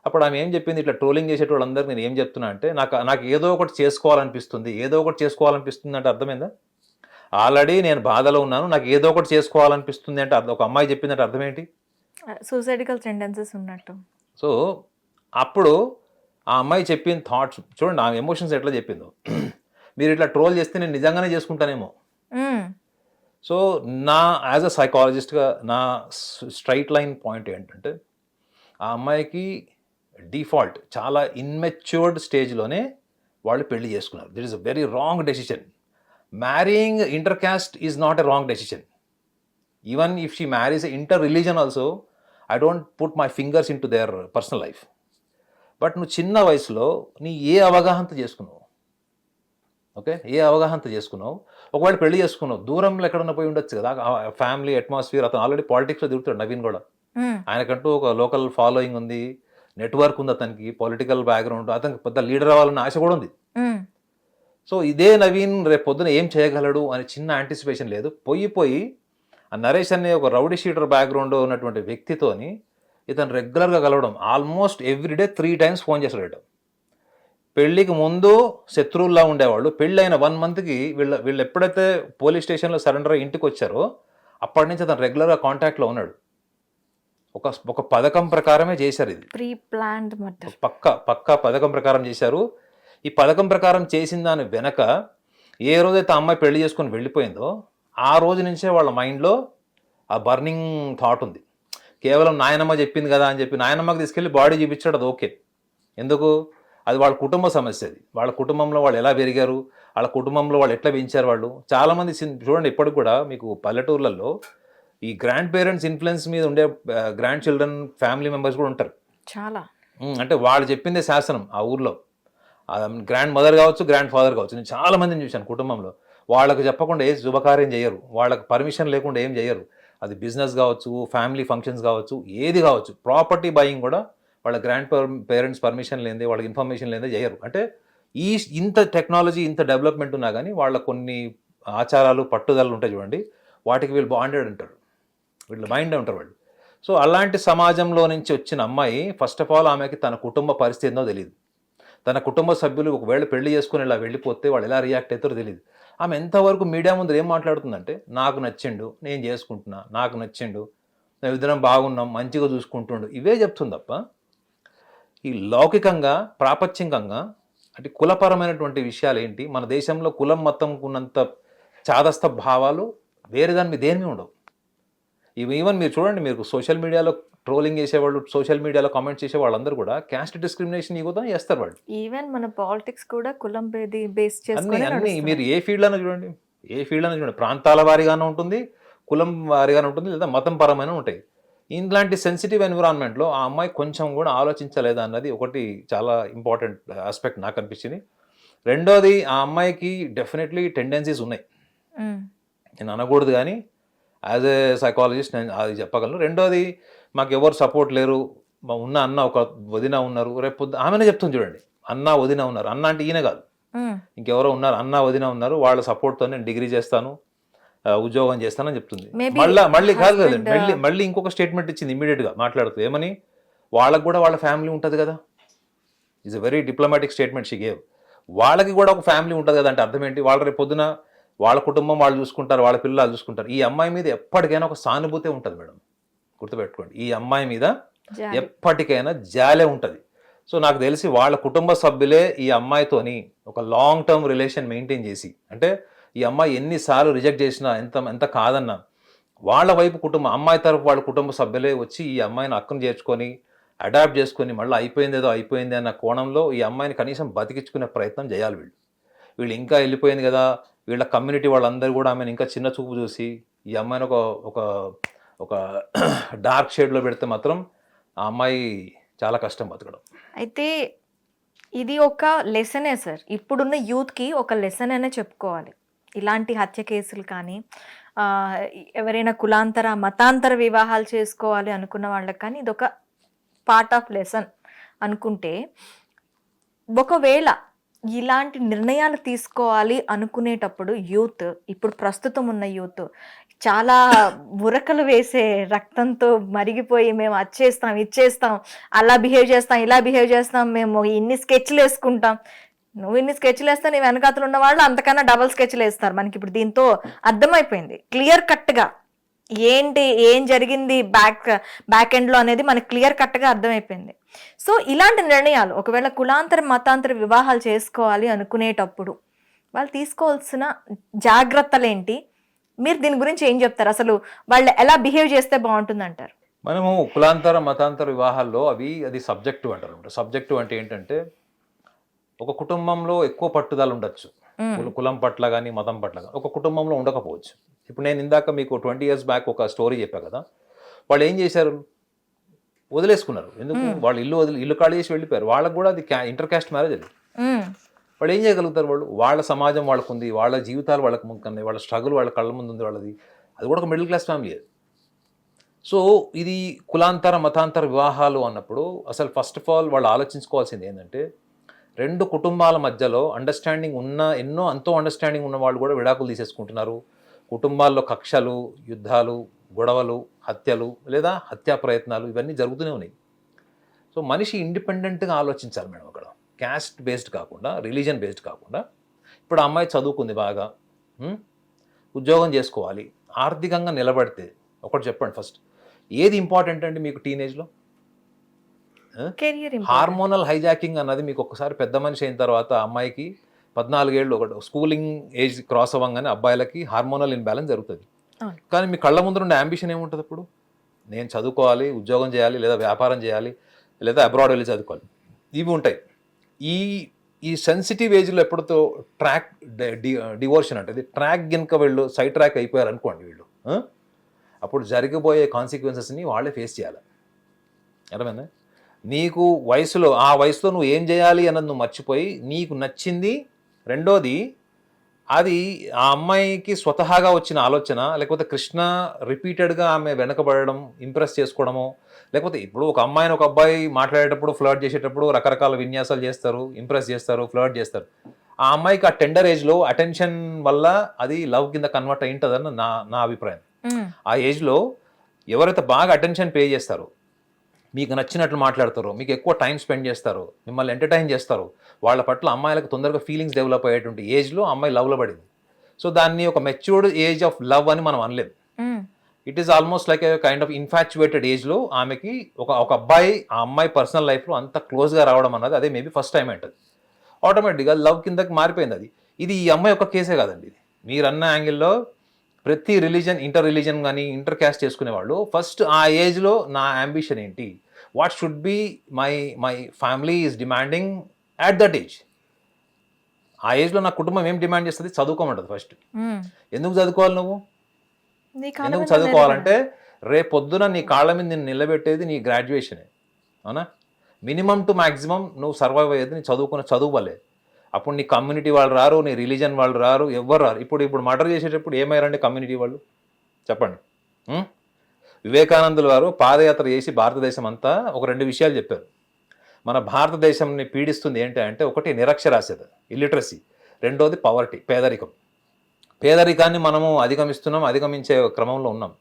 అప్పుడు ఆమె ఏం చెప్పింది, ఇట్లా ట్రోలింగ్ చేసే వాళ్ళందరూ నేను ఏం చెప్తున్నా అంటే, నాకు ఏదో ఒకటి చేసుకోవాలనిపిస్తుంది అంటే అర్థమైందా? ఆల్రెడీ నేను బాధలో ఉన్నాను, నాకు ఏదో ఒకటి చేసుకోవాలనిపిస్తుంది అంటే ఒక అమ్మాయి చెప్పిందంటే అర్థం ఏంటి? సూసైడికల్ టెండెన్సీస్ ఉన్నట్టు. సో అప్పుడు ఆ అమ్మాయి చెప్పిన థాట్స్ చూడండి, ఆ ఎమోషన్స్ ఎట్లా చెప్పిందో. మీరు ఇట్లా ట్రోల్ చేస్తే నేను నిజంగానే చేసుకుంటానేమో. సో యాజ్ అ సైకాలజిస్ట్గా నా స్ట్రైట్ లైన్ పాయింట్ ఏంటంటే, ఆ అమ్మాయికి డిఫాల్ట్ చాలా ఇన్మెచ్యూర్డ్ స్టేజ్లోనే వాళ్ళు పెళ్లి చేసుకున్నారు. That is a very wrong decision. Marrying inter caste is not a wrong decision. Even if she marries inter religion also, I don't put my fingers into their personal life. But నువ్వు చిన్న వయసులో ఏ అవగాహనతో చేసుకున్నావు? Okay, ఏ అవగాహనతో చేసుకున్నావు? ఒకవేళ పెళ్లి చేసుకున్నావు, దూరంలో ఎక్కడన్నా పోయి ఉండొచ్చు కదా, ఫ్యామిలీ అట్మాస్ఫియర్. అతను ఆల్రెడీ పాలిటిక్స్లో తిరుగుతాడు, నవీన్ కూడా. ఆయనకంటూ ఒక లోకల్ ఫాలోయింగ్ ఉంది, నెట్వర్క్ ఉంది, అతనికి పొలిటికల్ బ్యాక్గ్రౌండ్, అతనికి పెద్ద లీడర్ అవ్వాలన్న ఆశ కూడా ఉంది. సో ఇదే నవీన్ రేపు పొద్దున ఏం చేయగలడు అని చిన్న యాంటిసిపేషన్ లేదు. పోయి ఆ నరేష్ అనే ఒక రౌడీ షీటర్ బ్యాక్గ్రౌండ్ ఉన్నటువంటి వ్యక్తితోని ఇతను రెగ్యులర్గా కలవడం, ఆల్మోస్ట్ ఎవ్రీడే 3 times ఫోన్ చేస్తాడట. పెళ్లికి ముందు శత్రువుల్లా ఉండేవాళ్ళు, పెళ్ళి అయిన 1 monthకి వీళ్ళు ఎప్పుడైతే పోలీస్ స్టేషన్లో సరెండర్ అయ్యి ఇంటికి వచ్చారో అప్పటి నుంచి అతను రెగ్యులర్గా కాంటాక్ట్లో ఉన్నాడు. ఒక పథకం ప్రకారమే చేశారు ఇది, ప్రీ ప్లాన్డ్ మర్డర్. పక్కా పథకం ప్రకారం చేశారు. ఈ పథకం ప్రకారం చేసిన దాని వెనక ఏ రోజైతే ఆ అమ్మాయి పెళ్లి చేసుకొని వెళ్ళిపోయిందో ఆ రోజు నుంచే వాళ్ళ మైండ్లో ఆ బర్నింగ్ థాట్ ఉంది. కేవలం నాయనమ్మ చెప్పింది కదా అని చెప్పి నాయనమ్మకి తీసుకెళ్ళి బాడీ చూపించాడు, అది ఓకే. ఎందుకు? అది వాళ్ళ కుటుంబ సమస్య. అది వాళ్ళ కుటుంబంలో వాళ్ళు ఎలా పెరిగారు, వాళ్ళ కుటుంబంలో వాళ్ళు ఎట్లా పెంచారు. వాళ్ళు చాలామంది చూడండి, ఇప్పటికి కూడా మీకు పల్లెటూర్లలో ఈ గ్రాండ్ పేరెంట్స్ ఇన్ఫ్లుయెన్స్ మీద ఉండే గ్రాండ్ చిల్డ్రన్ ఫ్యామిలీ మెంబర్స్ కూడా ఉంటారు. అంటే వాళ్ళు చెప్పిందే శాసనం ఆ ఊర్లో. గ్రాండ్ మదర్ కావచ్చు, గ్రాండ్ ఫాదర్ కావచ్చు. నేను చాలా మందిని చూశాను కుటుంబంలో. వాళ్ళకు చెప్పకుండా ఏ శుభకార్యం చేయరు, వాళ్ళకి పర్మిషన్ లేకుండా ఏం చేయరు. అది బిజినెస్ కావచ్చు, ఫ్యామిలీ ఫంక్షన్స్ కావచ్చు, ఏది కావచ్చు. ప్రాపర్టీ బయింగ్ కూడా వాళ్ళ పేరెంట్స్ పర్మిషన్ లేదే, వాళ్ళకి ఇన్ఫర్మేషన్ లేదే చేయరు. అంటే ఈ ఇంత టెక్నాలజీ, ఇంత డెవలప్మెంట్ ఉన్నా కానీ వాళ్ళ కొన్ని ఆచారాలు, పట్టుదలలు ఉంటాయి చూడండి, వాటికి వీళ్ళు బాండెడ్ ఉంటారు, వీళ్ళు మైండ్ ఉంటారు వాళ్ళు. సో అలాంటి సమాజంలో నుంచి వచ్చిన అమ్మాయి ఫస్ట్ ఆఫ్ ఆల్ ఆమెకి తన కుటుంబ పరిస్థితి ఏందో తెలియదు. తన కుటుంబ సభ్యులు ఒకవేళ పెళ్లి చేసుకుని ఇలా వెళ్ళిపోతే వాళ్ళు ఎలా రియాక్ట్ అవుతారో తెలియదు. ఆమె ఎంతవరకు మీడియా ముందు ఏం మాట్లాడుతుందంటే, నాకు నచ్చిండు, నేను చేసుకుంటున్నా, నాకు నచ్చిండు, మేము ఇద్దరం బాగున్నాం, మంచిగా చూసుకుంటుండు, ఇవే చెప్తుంది తప్ప ఈ లౌకికంగా, ప్రాపంచికంగా అంటే కులపరమైనటువంటి విషయాలు ఏంటి, మన దేశంలో కులం మొత్తం ఉన్నంత చాదస్త భావాలు వేరే దాని మీద దేని మీద ఉండవు. ఈవెన్ మీరు చూడండి, మీరు సోషల్ మీడియాలో ట్రోలింగ్ చేసేవాళ్ళు, సోషల్ మీడియాలో కామెంట్స్ చేసే వాళ్ళందరూ కూడా క్యాస్ట్ డిస్క్రిమినేషన్ కూడా చేస్తారు వాళ్ళు. ఈవెన్ మన పాలిటిక్స్ కూడా కులం బేస్ అన్ని అన్ని మీరు ఏ ఫీల్డ్లో చూడండి, ఏ ఫీల్డ్లో చూడండి, ప్రాంతాల వారిగానే ఉంటుంది, కులం వారిగానే ఉంటుంది, లేదా మతం పరమైన ఉంటాయి. ఇలాంటి సెన్సిటివ్ ఎన్విరాన్మెంట్లో ఆ అమ్మాయి కొంచెం కూడా ఆలోచించలేదా అన్నది ఒకటి చాలా ఇంపార్టెంట్ ఆస్పెక్ట్ నాకు అనిపించింది. రెండోది, ఆ అమ్మాయికి డెఫినెట్లీ టెండెన్సీస్ ఉన్నాయి, నేను అనకూడదు కానీ యాజ్ ఏ సైకాలజిస్ట్ నేను అది చెప్పగలను. రెండోది, మాకు ఎవరు సపోర్ట్ లేరు, మా ఉన్న అన్న ఒక వదిన ఉన్నారు, రేపు ఆమెనే చెప్తుంది చూడండి, అన్న వదిన ఉన్నారు. అన్న అంటే ఈయన కాదు, ఇంకెవరో ఉన్నారు, అన్న వదిన ఉన్నారు, వాళ్ళ సపోర్ట్తో నేను డిగ్రీ చేస్తాను, ఉద్యోగం చేస్తానని చెప్తుంది. మళ్ళీ కాదు కదండి, మళ్ళీ ఇంకొక స్టేట్మెంట్ ఇచ్చింది ఇమీడియట్గా మాట్లాడుతూ. ఏమని, వాళ్ళకు కూడా వాళ్ళ ఫ్యామిలీ ఉంటుంది కదా. Is a very diplomatic statement she gave. వాళ్ళకి కూడా ఒక ఫ్యామిలీ ఉంటుంది కదా అంటే అర్థం ఏంటి, వాళ్ళ రేపు పొద్దున వాళ్ళ కుటుంబం వాళ్ళు చూసుకుంటారు, వాళ్ళ పిల్లలు చూసుకుంటారు. ఈ అమ్మాయి మీద ఎప్పటికైనా ఒక సానుభూతి ఉంటుంది మేడం, గుర్తుపెట్టుకోండి. ఈ అమ్మాయి మీద ఎప్పటికైనా జాలే ఉంటుంది. సో నాకు తెలిసి వాళ్ళ కుటుంబ సభ్యులే ఈ అమ్మాయితోని ఒక లాంగ్ టర్మ్ రిలేషన్ మెయింటైన్ చేసి, అంటే ఈ అమ్మాయి ఎన్నిసార్లు రిజెక్ట్ చేసినా, ఎంత కాదన్నా, వాళ్ళ వైపు అమ్మాయి తరపు వాళ్ళ కుటుంబ సభ్యులే వచ్చి ఈ అమ్మాయిని అక్కను చేర్చుకొని అడాప్ట్ చేసుకొని మళ్ళీ అయిపోయింది అన్న కోణంలో ఈ అమ్మాయిని కనీసం బతికించుకునే ప్రయత్నం చేయాలి. వీళ్ళు ఇంకా వెళ్ళిపోయింది కదా, వీళ్ళ కమ్యూనిటీ వాళ్ళందరూ కూడా ఆమెను ఇంకా చిన్న చూపు చూసి ఈ అమ్మాయిని ఒక డార్క్ షేడ్లో పెడితే మాత్రం ఆ అమ్మాయి చాలా కష్టం బతకడం. అయితే ఇది ఒక లెసనే సార్, ఇప్పుడున్న యూత్కి ఒక లెసన్ అనే చెప్పుకోవాలి. ఇలాంటి హత్య కేసులు కానీ, ఎవరైనా కులాంతర మతాంతర వివాహాలు చేసుకోవాలి అనుకున్న వాళ్ళకి కానీ ఇది ఒక పార్ట్ ఆఫ్ లెసన్ అనుకుంటే, ఒకవేళ ఇలాంటి నిర్ణయాలు తీసుకోవాలి అనుకునేటప్పుడు యూత్, ఇప్పుడు ప్రస్తుతం ఉన్న యూత్ చాలా ఉరకలు వేసే రక్తంతో మరిగిపోయి, మేము అది ఇచ్చేస్తాం, అలా బిహేవ్ చేస్తాం, ఇలా బిహేవ్ చేస్తాం, మేము ఇన్ని స్కెచ్లు వేసుకుంటాం. నువ్వు ఇన్ని స్కెచ్లు వేస్తా, నీ వెనకాతలు ఉన్న వాళ్ళు అంతకన్నా డబల్ స్కెచ్లు వేస్తారు. మనకి ఇప్పుడు దీంతో అర్థమైపోయింది క్లియర్ కట్గా ఏం జరిగింది బ్యాక్ ఎండ్లో అనేది మనకి క్లియర్ కట్గా అర్థమైపోయింది. సో ఇలాంటి నిర్ణయాలు, ఒకవేళ కులాంతర మతాంతర వివాహాలు చేసుకోవాలి అనుకునేటప్పుడు వాళ్ళు తీసుకోవాల్సిన జాగ్రత్తలు ఏంటి, మీరు దీని గురించి ఏం చెప్తారు? అసలు వాళ్ళు ఎలా బిహేవ్ చేస్తే బాగుంటుంది అంటారు? మనము కులాంతర మతాంతర వివాహాల్లో అది సబ్జెక్టివ్ అంటారు. సబ్జెక్టివ్ అంటే ఏంటంటే, ఒక కుటుంబంలో ఎక్కువ పట్టుదల ఉండొచ్చు, కులం పట్ల కానీ మతం పట్ల కానీ, ఒక కుటుంబంలో ఉండకపోవచ్చు. ఇప్పుడు నేను ఇందాక మీకు 20 years బ్యాక్ ఒక స్టోరీ చెప్పా కదా, వాళ్ళు ఏం చేశారు, వదిలేసుకున్నారు. ఎందుకు, వాళ్ళు ఇల్లు ఖాళీ చేసి వెళ్ళిపోయారు. వాళ్ళకు కూడా అది ఇంటర్ కాస్ట్ మ్యారేజ్. అది వాళ్ళు ఏం చేయగలుగుతారు, వాళ్ళ సమాజం వాళ్ళకు ఉంది, వాళ్ళ జీవితాలు వాళ్ళకు ముందుకున్నాయి, వాళ్ళ స్ట్రగుల్ వాళ్ళ కళ్ళ ముందు ఉంది వాళ్ళది. అది కూడా ఒక మిడిల్ క్లాస్ ఫ్యామిలీ. సో ఇది కులాంతర మతాంతర వివాహాలు అన్నప్పుడు అసలు ఫస్ట్ ఆఫ్ ఆల్ వాళ్ళు ఆలోచించుకోవాల్సింది ఏంటంటే, రెండు కుటుంబాల మధ్యలో అండర్స్టాండింగ్ ఉన్న, ఎంతో అండర్స్టాండింగ్ ఉన్న వాళ్ళు కూడా విడాకులు తీసేసుకుంటున్నారు. కుటుంబాల్లో కక్షలు, యుద్ధాలు, గొడవలు, హత్యలు లేదా హత్యా ప్రయత్నాలు ఇవన్నీ జరుగుతూనే ఉన్నాయి. సో మనిషి ఇండిపెండెంట్గా ఆలోచించాలి మేడం. అక్కడ క్యాస్ట్ బేస్డ్ కాకుండా, రిలీజన్ బేస్డ్ కాకుండా, ఇప్పుడు ఆ అమ్మాయి చదువుకుంది, బాగా ఉద్యోగం చేసుకోవాలి, ఆర్థికంగా నిలబడితే, ఒకటి చెప్పండి ఫస్ట్, ఏది ఇంపార్టెంట్ అండి మీకు టీనేజ్లో? హార్మోనల్ హైజాకింగ్ అన్నది మీకు ఒకసారి పెద్ద మనిషి అయిన తర్వాత అమ్మాయికి 14 ఏళ్ళు, ఒకటి స్కూలింగ్ ఏజ్ క్రాస్ అవ్వగానే అబ్బాయిలకి హార్మోనల్ ఇన్బ్యాలెన్స్ జరుగుతుంది. కానీ మీ కళ్ళ ముందు ఉండే అంబిషన్ ఏముంటుంది అప్పుడు? నేను చదువుకోవాలి, ఉద్యోగం చేయాలి, లేదా వ్యాపారం చేయాలి, లేదా అబ్రాడ్ వెళ్ళి చదువుకోవాలి, ఇవి ఉంటాయి. ఈ సెన్సిటివ్ ఏజ్లో ఎప్పుడుతో ట్రాక్ డివోర్షన్ అంటే ట్రాక్ గినక వీళ్ళు సైడ్ ట్రాక్ అయిపోయారు అనుకోండి, వీళ్ళు అప్పుడు జరిగిపోయే కాన్సిక్వెన్సెస్ని వాళ్ళే ఫేస్ చేయాలి. అర్థమైందా? నీకు ఆ వయసులో నువ్వు ఏం చేయాలి అన్నది నువ్వు మర్చిపోయి నీకు నచ్చింది. రెండోది, అది ఆ అమ్మాయికి స్వతహాగా వచ్చిన ఆలోచన, లేకపోతే కృష్ణ రిపీటెడ్గా ఆమె వెనకబడడం, ఇంప్రెస్ చేసుకోవడము, లేకపోతే ఇప్పుడు ఒక అమ్మాయిని ఒక అబ్బాయి మాట్లాడేటప్పుడు, ఫ్లర్ట్ చేసేటప్పుడు రకరకాల విన్యాసాలు చేస్తారు, ఇంప్రెస్ చేస్తారు, ఫ్లర్ట్ చేస్తారు. ఆ అమ్మాయికి ఆ టెండర్ ఏజ్లో అటెన్షన్ వల్ల అది లవ్ కింద కన్వర్ట్ అయి ఉంటుందని నా అభిప్రాయం. ఆ ఏజ్లో ఎవరైతే బాగా అటెన్షన్ పే చేస్తారో, మీకు నచ్చినట్లు మాట్లాడతారో, మీకు ఎక్కువ టైం స్పెండ్ చేస్తారో, మిమ్మల్ని ఎంటర్టైన్ చేస్తారో, వాళ్ళ పట్ల అమ్మాయిలకు తొందరగా ఫీలింగ్స్ డెవలప్ అయ్యేటువంటి ఏజ్లో అమ్మాయి లవ్లో పడింది. సో దాన్ని ఒక మెచ్యూర్డ్ ఏజ్ ఆఫ్ లవ్ అని మనం అనలేం. It is almost like a kind of infatuated ఏజ్లో ఆమెకి ఒక అబ్బాయి ఆ అమ్మాయి పర్సనల్ లైఫ్లో అంత క్లోజ్గా రావడం అన్నది అదే మేబీ ఫస్ట్ టైం అంటది. ఆటోమేటిక్గా లవ్ కిందకి మారిపోయింది అది. ఇది ఈ అమ్మాయి ఒక కేసే కాదండి. ఇది మీరన్న యాంగిల్లో ప్రతి రిలీజన్, ఇంటర్ రిలీజన్ కానీ ఇంటర్ క్యాస్ట్ చేసుకునే వాళ్ళు ఫస్ట్ ఆ ఏజ్లో నా అంబిషన్ ఏంటి, what should be my family is demanding at that age. ఆ ఏజ్లో నా కుటుంబం ఏం డిమాండ్ చేస్తుంది, చదువుకోమంటుంది ఫస్ట్. ఎందుకు చదువుకోవాలి నువ్వు? ఎందుకు చదువుకోవాలంటే రేపు పొద్దున నీ కాళ్ళ మీద నేను నిలబెట్టేది నీ గ్రాడ్యుయేషనే, అవునా? మినిమం టు మ్యాక్సిమం నువ్వు సర్వైవ్ అయ్యేది నీ చదువుకున్న చదువు వల్లే. అప్పుడు నీ కమ్యూనిటీ వాళ్ళు రారు, నీ రిలీజన్ వాళ్ళు రారు, ఎవ్వరు రారు. ఇప్పుడు మర్డర్ చేసేటప్పుడు ఏమయ్యారండి కమ్యూనిటీ వాళ్ళు? చెప్పండి. వివేకానందుల వారు పాదయాత్ర చేసి భారతదేశం అంతా ఒక 2 విషయాలు చెప్పారు. మన భారతదేశంని పీడిస్తుంది ఏంటి అంటే, ఒకటి నిరక్షరాస్యత, ఇల్లిటరసీ. రెండోది పవర్టీ, పేదరికం. పేదరికాన్ని మనము అధిగమించే క్రమంలో ఉన్నాం.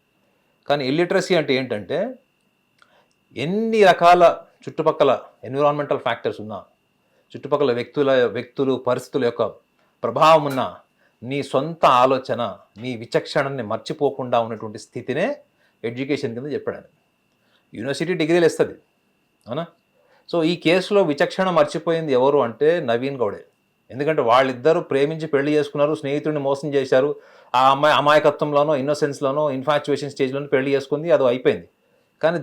కానీ ఇల్లిటరసీ అంటే ఏంటంటే, ఎన్ని రకాల చుట్టుపక్కల ఎన్విరాన్మెంటల్ ఫ్యాక్టర్స్ ఉన్నా, చుట్టుపక్కల వ్యక్తులు పరిస్థితుల యొక్క ప్రభావం ఉన్న నీ సొంత ఆలోచన, నీ విచక్షణని మర్చిపోకుండా ఉన్నటువంటి స్థితినే ఎడ్యుకేషన్ కింద చెప్పాడు. యూనివర్సిటీ డిగ్రీలు ఇస్తుంది, అవునా? సో ఈ కేసులో విచక్షణ మర్చిపోయింది ఎవరు అంటే నవీన్ గౌడే. ఎందుకంటే వాళ్ళిద్దరూ ప్రేమించి పెళ్లి చేసుకున్నారు, స్నేహితుడిని మోసం చేశారు. ఆ అమ్మాయి అమాయకత్వంలోనో, ఇన్నోసెన్స్లోనో, ఇన్ఫాచ్యుయేషన్ స్టేజ్లోనో పెళ్లి చేసుకుంది, అది అయిపోయింది. కానీ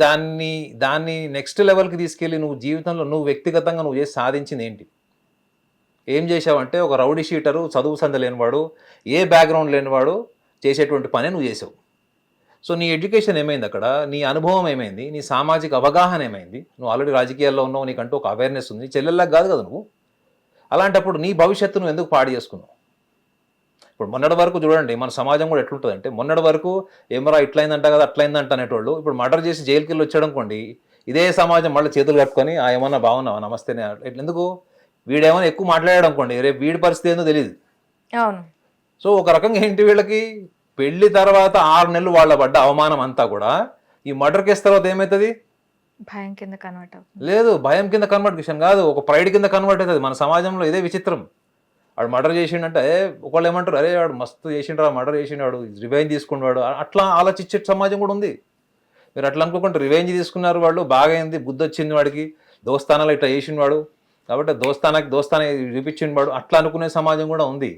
దాన్ని నెక్స్ట్ లెవెల్కి తీసుకెళ్ళి నువ్వు జీవితంలో నువ్వు వ్యక్తిగతంగా నువ్వు చేసి సాధించింది ఏంటి? ఏం చేసావంటే, ఒక రౌడీ షీటరు, చదువు సంధ లేనివాడు, ఏ బ్యాక్గ్రౌండ్ లేనివాడు చేసేటువంటి పనే నువ్వు చేసావు. సో నీ ఎడ్యుకేషన్ ఏమైంది అక్కడ? నీ అనుభవం ఏమైంది? నీ సామాజిక అవగాహన ఏమైంది? నువ్వు ఆల్రెడీ రాజకీయాల్లో ఉన్నావు, నీకంటూ ఒక అవేర్నెస్ ఉంది. చెల్లెల్లాగా కాదు కదా నువ్వు. అలాంటప్పుడు నీ భవిష్యత్తు నువ్వు ఎందుకు పాడు చేసుకున్నావు? ఇప్పుడు మొన్నటి వరకు చూడండి మన సమాజం కూడా ఎట్లుంటుందంటే, మొన్నటి వరకు ఏమరా ఇట్లయిందంట కదా, అట్లయిందంట అనేటోళ్ళు ఇప్పుడు మర్డర్ చేసి జైలుకి వెళ్ళి వచ్చాడు అనుకోండి, ఇదే సమాజం మళ్ళీ చేతులు కట్టుకొని ఏమన్నా బాగున్నావా, నమస్తేనే, ఎందుకు? వీడేమన్నా ఎక్కువ మాట్లాడాడు అనుకోండి, రేపు వీడి పరిస్థితి ఏందో తెలియదు. అవును. సో ఒక రకంగా ఏంటి, వీళ్ళకి పెళ్లి తర్వాత 6 నెలలు వాళ్ళ పడ్డ అవమానం అంతా కూడా ఈ మర్డర్ కేసు తర్వాత ఏమవుతుంది? భయం కింద కన్వర్ట్ అవుతుంది. లేదు, భయం కింద కన్వర్ట్ విషయం కాదు, ఒక ప్రైడ్ కింద కన్వర్ట్ అవుతుంది. మన సమాజంలో ఇదే విచిత్రం. వాడు మర్డర్ చేసిండంటే ఒకళ్ళు ఏమంటారు, అరే వాడు మస్తు చేసిండ్రా, మర్డర్ చేసిండాడు, రివెంజ్ తీసుకున్నాడు, అట్లా ఆలోచించే సమాజం కూడా ఉంది. మీరు అట్లా అనుకోకుండా రివెంజ్ తీసుకున్నారు, వాళ్ళు బాగా అయింది, బుద్ధి వచ్చింది వాడికి, దోస్తానాలు ఇట్లా చేసిండు కాబట్టి దోస్తానే చూపించిండు వాడు, అట్లా అనుకునే సమాజం కూడా ఉంది.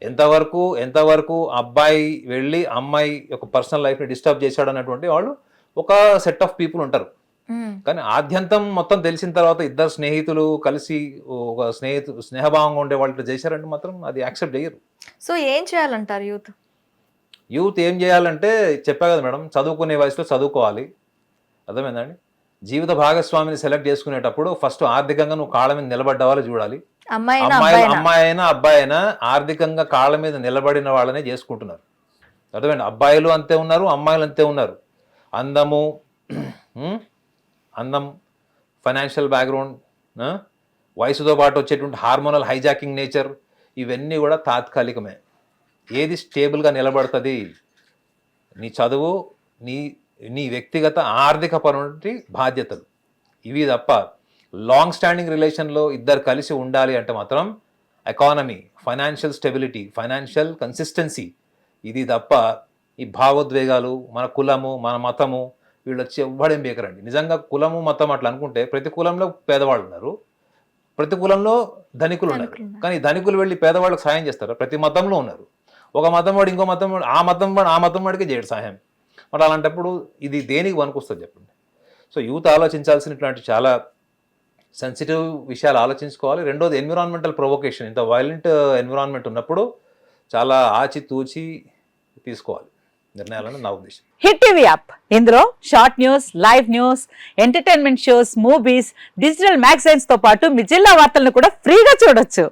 ఎంతవరకు అబ్బాయి వెళ్ళి అమ్మాయి యొక్క పర్సనల్ లైఫ్ని డిస్టర్బ్ చేశాడు అన్నటువంటి వాళ్ళు ఒక సెట్ ఆఫ్ పీపుల్ ఉంటారు. కానీ ఆద్యంతం మొత్తం తెలిసిన తర్వాత ఇద్దరు స్నేహితులు కలిసి ఒక స్నేహభావంగా ఉండే వాళ్ళు చేశారంటే మాత్రం అది యాక్సెప్ట్ చేయరు. సో ఏం చేయాలంటారు యూత్ ఏం చేయాలంటే, చెప్పా కదా మేడం, చదువుకునే వయసులో చదువుకోవాలి. అర్థమైందండి? జీవిత భాగస్వామిని సెలెక్ట్ చేసుకునేటప్పుడు ఫస్ట్ ఆర్థికంగా నువ్వు కాళ్ళ మీద నిలబడ్డవాళ్ళు చూడాలి. అమ్మాయి అయినా అబ్బాయి అయినా ఆర్థికంగా కాళ్ళ మీద నిలబడిన వాళ్ళనే చేసుకుంటున్నారు. అర్థమైంది? అబ్బాయిలు అంతే ఉన్నారు, అమ్మాయిలు అంతే ఉన్నారు. అందం, ఫైనాన్షియల్ బ్యాక్గ్రౌండ్, వయసుతో పాటు వచ్చేటువంటి హార్మోనల్ హైజాకింగ్ నేచర్, ఇవన్నీ కూడా తాత్కాలికమే. ఏది స్టేబుల్గా నిలబడుతుంది? నీ చదువు, నీ వ్యక్తిగత ఆర్థిక పరమైన బాధ్యతలు, ఇవి తప్ప లాంగ్ స్టాండింగ్ రిలేషన్లో ఇద్దరు కలిసి ఉండాలి అంటే మాత్రం economy, financial stability, financial consistency, ఇది తప్ప ఈ భావోద్వేగాలు, మన కులము, మన మతము, వీళ్ళు వచ్చి ఎవ్వడేం బేకరండి. నిజంగా కులము మతం అట్లా అనుకుంటే ప్రతి కులంలో పేదవాళ్ళు ఉన్నారు, ప్రతి కులంలో ధనికులు ఉన్నారు. కానీ ధనికులు వెళ్ళి పేదవాళ్ళకి సాయం చేస్తారు. ప్రతి మతంలో ఉన్నారు. ఒక మతం వాడు ఇంకో మతం వాడు, ఆ మతం వాడికి చేయడు సహాయం. మరి అలాంటప్పుడు ఇది దేనికి వనుకొస్తుంది చెప్పండి? సో యూత్ ఆలోచించాల్సిన ఇట్లాంటి చాలా సెన్సిటివ్ విషయాలు ఆలోచించుకోవాలి. రెండోది ఎన్విరాన్మెంటల్ ప్రొవోకేషన్. ఇంత వైలెంట్ ఎన్విరాన్మెంట్ ఉన్నప్పుడు చాలా ఆచితూచి తీసుకోవాలి. నిర్ణయాలని నా ఉద్దేశం. హిట్ టీవీ యాప్, ఇందులో short news, live news, entertainment shows, movies, digital magazines తో పాటు మీ జిల్లా వార్తలను కూడా ఫ్రీగా చూడొచ్చు.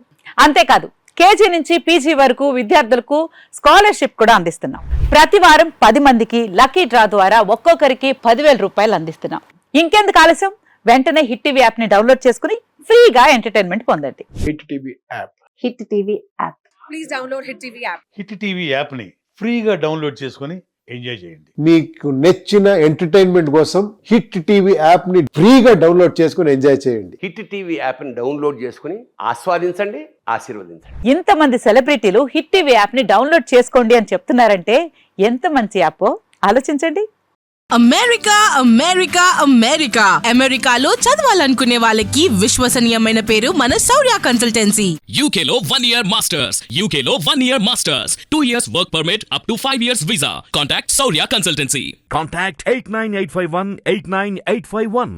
అంతేకాదు కేజీ నుంచి పీజీ వరకు విద్యార్థులకు స్కాలర్షిప్ కూడా అందిస్తున్నాం. ప్రతి వారం 10 మందికి లక్కీ డ్రా ద్వారా ఒక్కొక్కరికి 10,000 రూపాయలు అందిస్తున్నాం. ఇంకెందుకు ఆలస్యం, వెంటనే హిట్ టీవీ యాప్ ని డౌన్లోడ్ చేసుకుని ఫ్రీగా ఎంటర్టైన్మెంట్ పొందండి. Hit TV app. Hit TV app. Please download Hit TV app. Hit TV యాప్ని ఫ్రీగా డౌన్లోడ్ చేసుకొని ఎంజాయ్ చేయండి. మీకు నచ్చిన ఎంటర్టైన్మెంట్ కోసం హిట్ టీవీ యాప్ ని ఫ్రీగా డౌన్లోడ్ చేసుకుని ఎంజాయ్ చేయండి. హిట్ టీవీ యాప్ని డౌన్లోడ్ చేసుకుని ఆస్వాదించండి, ఆశీర్వదించండి. ఇంతమంది సెలబ్రిటీలు హిట్ టీవీ యాప్ ని డౌన్లోడ్ చేసుకోండి అని చెప్తున్నారంటే ఎంత మంచి యాప్ ఆలోచించండి. అమెరికా అమెరికా అమెరికా అమెరికాలో చదవాలనుకునే వాళ్ళకి విశ్వసనీయమైన పేరు మన శౌర్య కన్సల్టెన్సీ. UK లో 1 year masters. UK లో 1 year masters. 2 years work permit up to 5 years visa. Contact Saurya Consultancy. Contact 89851 89851.